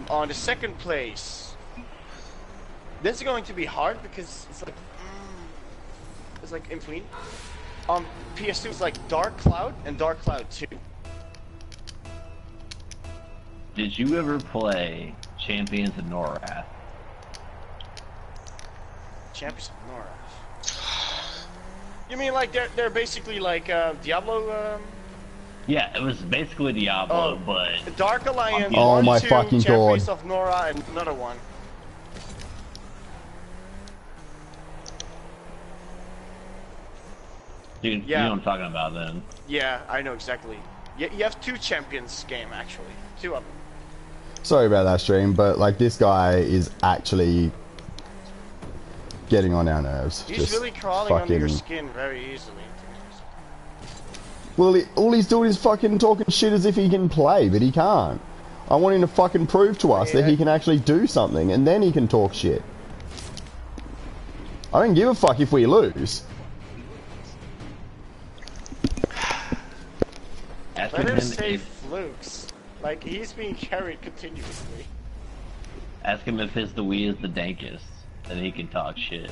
On the second place, this is going to be hard because it's like in between. On PS2, it's like Dark Cloud and Dark Cloud 2. Did you ever play Champions of Norath? Champions of Norath. You mean like they're basically like Diablo? Yeah, it was basically Diablo, but Dark Alliance. Oh 1, my 2, fucking Champions God. of Nora, and another one. dude, Yeah. you know what I'm talking about then. Yeah, I know exactly. You have 2 champions game actually, 2 of them. Sorry about that stream, but like this guy is actually getting on our nerves. He's Just really crawling under your fucking- skin very easily. Well, all he's doing is fucking talking shit as if he can play, but he can't. I want him to fucking prove to us that he can actually do something, and then he can talk shit. I don't give a fuck if we lose. Ask Let him him say if, flukes. Like, he's being carried continuously. ask him if his the Wii is the dankest, and he can talk shit.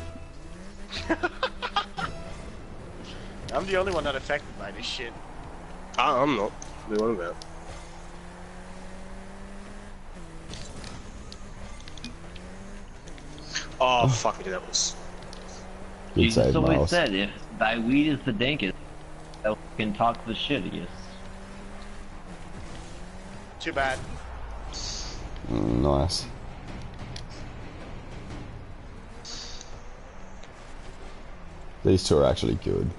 I'm the only one not affected by this shit. I'm not. What are you on about? Oh, fuck me, that was... Good Jesus save, always Miles. said, if thy weed is the dankest, thou can talk the shittiest. Too bad. Nice. These two are actually good.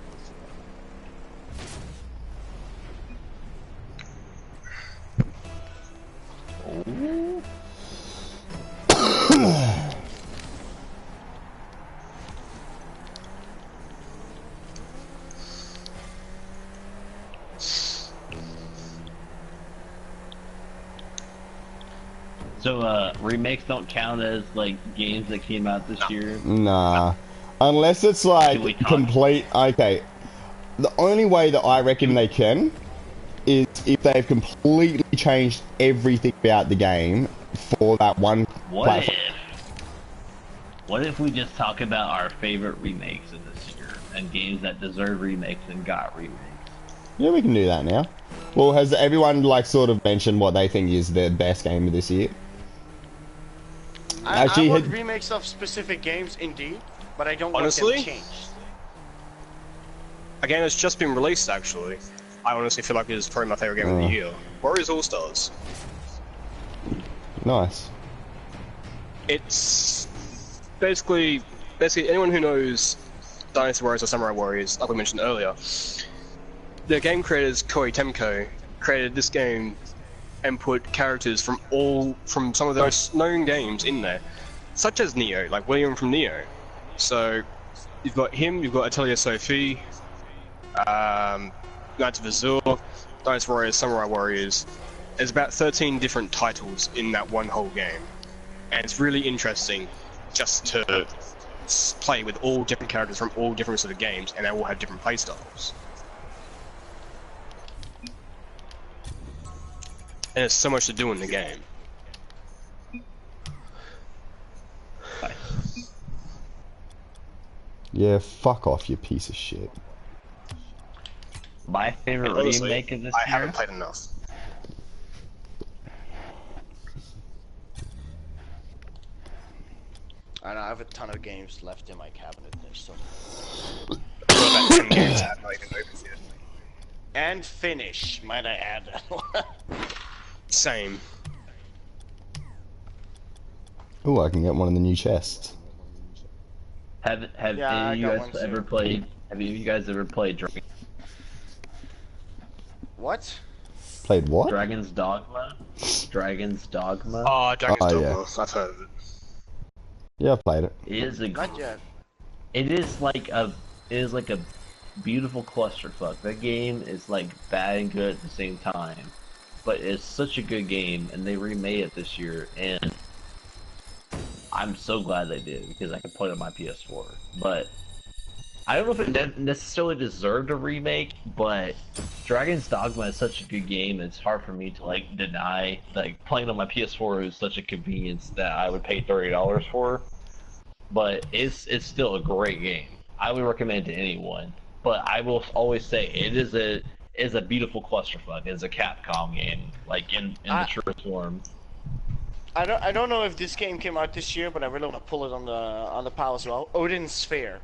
So, remakes don't count as, like, games that came out this year? Nah. Unless it's like Can we talk? complete. Okay. The only way that I reckon they can is if they've completely changed everything about the game for that one platform. What if we just talk about our favorite remakes of this year, and games that deserve remakes and got remakes? Yeah, we can do that now. Well, has everyone like sort of mentioned what they think is their best game of this year? Actually, I want had- remakes of specific games, indeed, but I don't Honestly? want them changed. A game that's just been released, actually. I honestly feel like it is probably my favorite game of the year. Warriors All-Stars. Nice. It's basically anyone who knows Dynasty Warriors or Samurai Warriors, like we mentioned earlier, the game creators Koei Temco created this game and put characters from some of the most known games in there, such as Neo, like William from Neo. So you've got him, you've got Atelier Sophie, Knights of Azure, Dynasty Warriors, Samurai Warriors. There's about 13 different titles in that one whole game, and it's really interesting just to play with all different characters from all different sort of games, and they all have different playstyles. And there's so much to do in the game. Yeah, fuck off, you piece of shit. My favorite Honestly, remake of this I year? haven't played enough. I know, I have a ton of games left in my cabinet. There's so I've got about 10 games I have not even opened yet. and finish, might I add. Same. Oh, I can get one of the new chests. Have Yeah, I any of got you one guys too. ever played? Have any of you guys ever played What? Played what? Dragon's Dogma? Dragon's Dogma. Oh, Dragon's Oh, Dogma. yeah. I've heard of it. Yeah, I played it. It is a Not yet. it is like a beautiful clusterfuck. That game is like bad and good at the same time, but it's such a good game, and they remade it this year, and I'm so glad they did because I can play it on my PS4. But I don't know if it necessarily deserved a remake, but Dragon's Dogma is such a good game. It's hard for me to like deny. Like playing on my PS4 is such a convenience that I would pay $30 for. But it's still a great game. I would recommend it to anyone. But I will always say it is a beautiful clusterfuck. It's a Capcom game, like in the truest form. I don't know if this game came out this year, but I really want to pull it on the pile as well. Odin Sphere.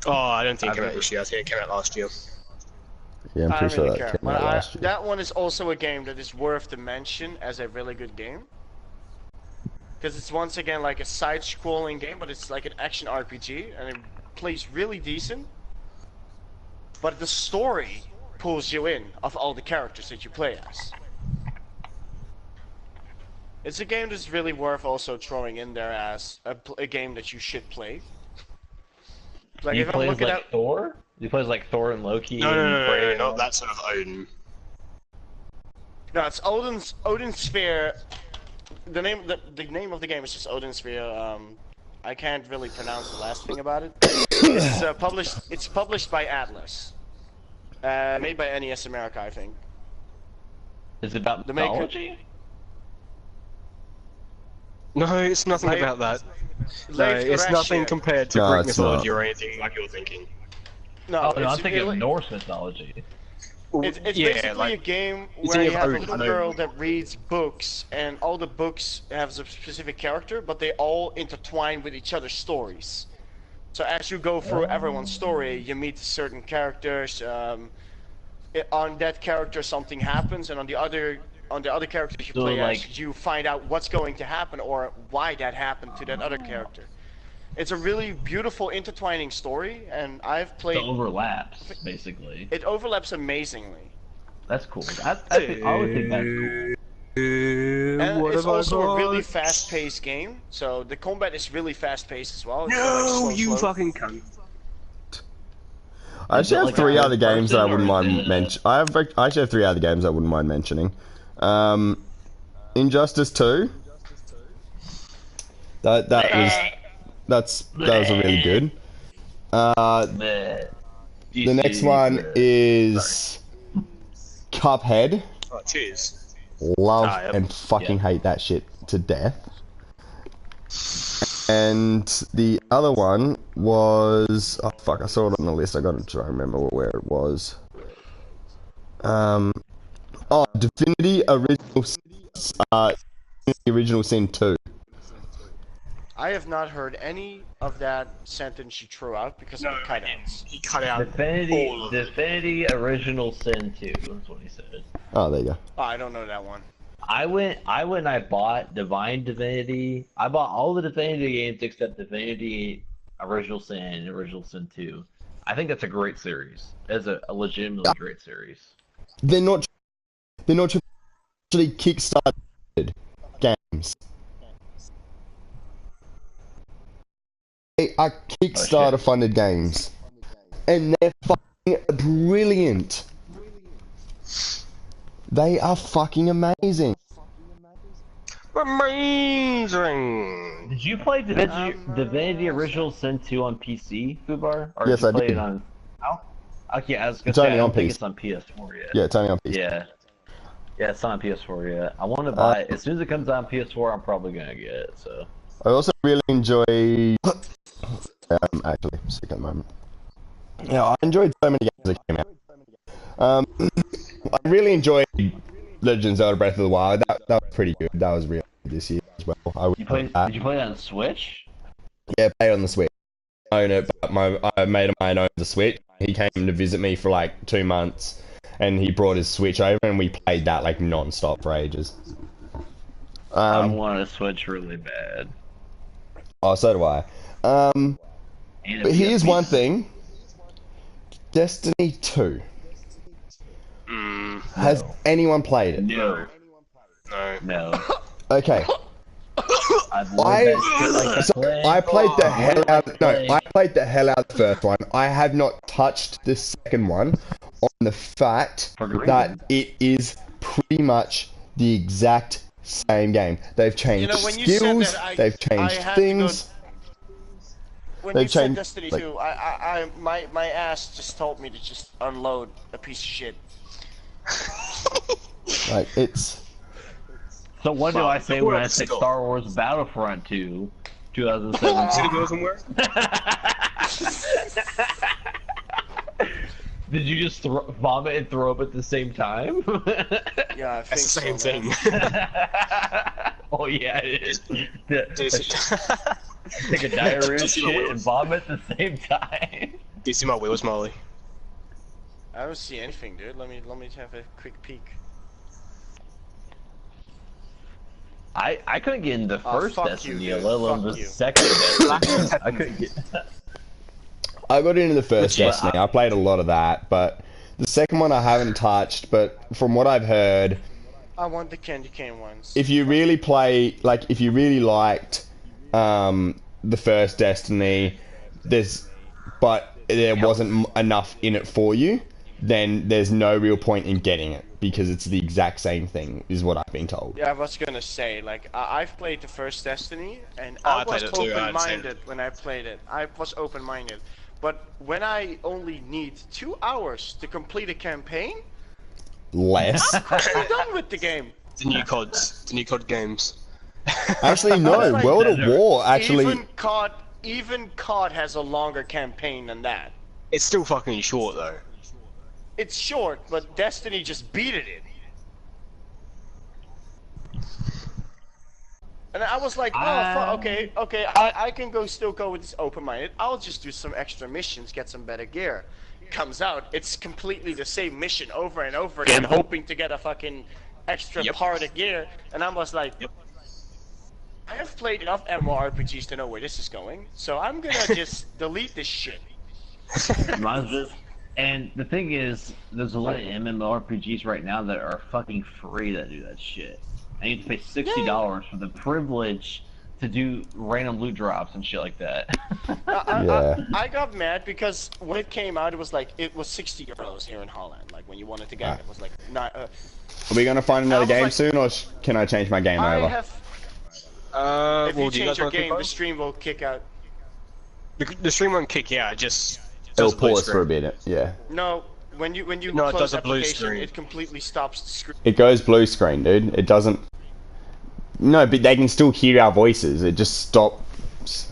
Oh, I don't think it came out this year. I think it came out last year. Yeah, I'm I pretty don't sure really that care. came out last year. That one is also a game that is worth the mention as a really good game. Because it's once again like a side-scrolling game, but it's like an action RPG, and it plays really decent. But the story pulls you in of all the characters that you play as. It's a game that's really worth also throwing in there as a game that you should play. Like You if I'm play as looking like at Thor? You play as like Thor and Loki? No, and Freya? not that sort of Odin. no, it's Odin Sphere. The name of the game is just Odin Sphere. I can't really pronounce the last thing about it. It's published by Atlas. Made by NES America, I think. Is it about The maker- mythology? No, it's nothing Like- about that. No, Leif it's nothing Gratian. compared to No, Greek it's mythology not. or anything like you're thinking. No, Oh, no, I'm it's thinking really- of Norse mythology. It's yeah, basically like, a game it's where in you your have a Odin, little I know. girl that reads books, and all the books have a specific character, but they all intertwine with each other's stories. So as you go through everyone's story, you meet certain characters. On that character, something happens, and on the other characters you So, play like- as, you find out what's going to happen or why that happened to that other character. It's a really beautiful intertwining story, and I've It played. overlaps, basically. It overlaps amazingly. That's cool. I would think that's cool. And What it's have I also a really got? fast-paced game, so the combat is really fast-paced as well. It's No, not, like, slow, you slow. fucking cunt. I actually have like three a other games that I wouldn't person or mind is it- mention. I actually have three other games I wouldn't mind mentioning. Injustice 2. That was really good. The next one is Cuphead. Oh, cheers. Love yep. and fucking Yeah. hate that shit to death. And the other one was, oh fuck, I saw it on the list. I got to try and remember where it was. Divinity Original Sin 2. I have not heard any of that sentence you threw out because of the cutouts. He cut out all of it. Divinity Original Sin 2. That's what he said. Oh, there you go. Oh, I don't know that one. I went and I bought Divine Divinity. I bought all the Divinity games except Divinity Original Sin and Original Sin 2. I think that's a great series. It's a legitimately great series. They're not actually Kickstarted games. They are Kickstarter funded games. And they're fucking brilliant. They are fucking amazing. Amazing! Did you play Divinity Original Sin 2 on PC, Fubar? Or Yes, did you I play did. it on... Oh? Okay, I was gonna It's say, only I don't on think PC. it's on PS4 yet. Yeah, it's only on PC. Yeah. Yeah, it's not on PS4 yet. I want to buy it. As soon as it comes out on PS4, I'm probably gonna get it, so... I also really enjoy. Actually, sick at the moment. Yeah, I enjoyed so many games that came out. I really enjoyed Legend of Zelda: Breath of the Wild. That was pretty good. That was really good this year as well. Did you play it on Switch? Yeah, play it on the Switch. I own it, but I made of mine owns the Switch. He came to visit me for like 2 months, and he brought his Switch over, and we played that like non-stop for ages. I want a Switch really bad. Oh, so do I. And a But here's PS. one thing. Destiny 2. Has anyone played it? No. No. No. Okay. I've wanted that shit like to So play. I played the I hell wanted out. to No, play. I played the hell out of the first one. I have not touched the second one on the fact For good that reason. it is pretty much the exact same game. They've changed You know, when you said skills. that, They've I changed had to things. when They've you said changed, Destiny like- 2, my ass just told me to just unload a piece of shit. Like it's. So what do Well, I say the when I world's say still- Star Wars Battlefront 2, See the 2017? girls and where? Did you just vomit and throw up at the same time? Yeah, I think That's the same so, man. thing. Oh yeah, it is. Take a Do diarrhea you see my shit and wheels? vomit at the same time. Do you see my wheels, Molly? I don't see anything, dude. Let me have a quick peek. I couldn't get into the Oh, first fuck Destiny, you, dude. let alone Fuck the you. second Destiny. I couldn't get. I got into the first Yeah. Destiny. I played a lot of that, but the second one I haven't touched. But from what I've heard, I want the candy cane ones. if you really play, like, if you really liked the first Destiny, but there wasn't enough in it for you, then there's no real point in getting it because it's the exact same thing, is what I've been told. Yeah, I was gonna say, like, I've played the first Destiny, and Oh, I I played was it too, I had the same. open-minded when I played it. I was open-minded. But when I only need 2 hours to complete a campaign, Less. I'm done with the game. The new CODs, the new COD games. Actually, no. Like, World at War actually. Even COD has a longer campaign than that. It's still fucking short though. It's short, but Destiny just beat it. And I was like, oh, okay, I can still go with this open-minded. I'll just do some extra missions, get some better gear. Comes out, it's completely the same mission over and over again, hoping to get a fucking extra Yep. part of gear. And I was like, Yep. I have played enough MMORPGs to know where this is going, so I'm gonna just delete this shit. Mine's just- And the thing is, there's a lot of MMORPGs right now that are fucking free that do that shit. I need to pay $60 for the privilege to do random loot drops and shit like that. I got mad because when it came out, it was 60 euros here in Holland. Like when you wanted to get it, it was like not. Are we gonna find another I was game like- soon, or can I change my game I over? have. If Well, you do you change guys your want to game, the stream will kick out. The stream won't kick you out, just It'll does a blue pause for a screen. bit. Yeah. No, when you No, it close does a blue application, screen. it completely stops the screen. It goes blue screen, dude. It doesn't. No, but they can still hear our voices. It just stops.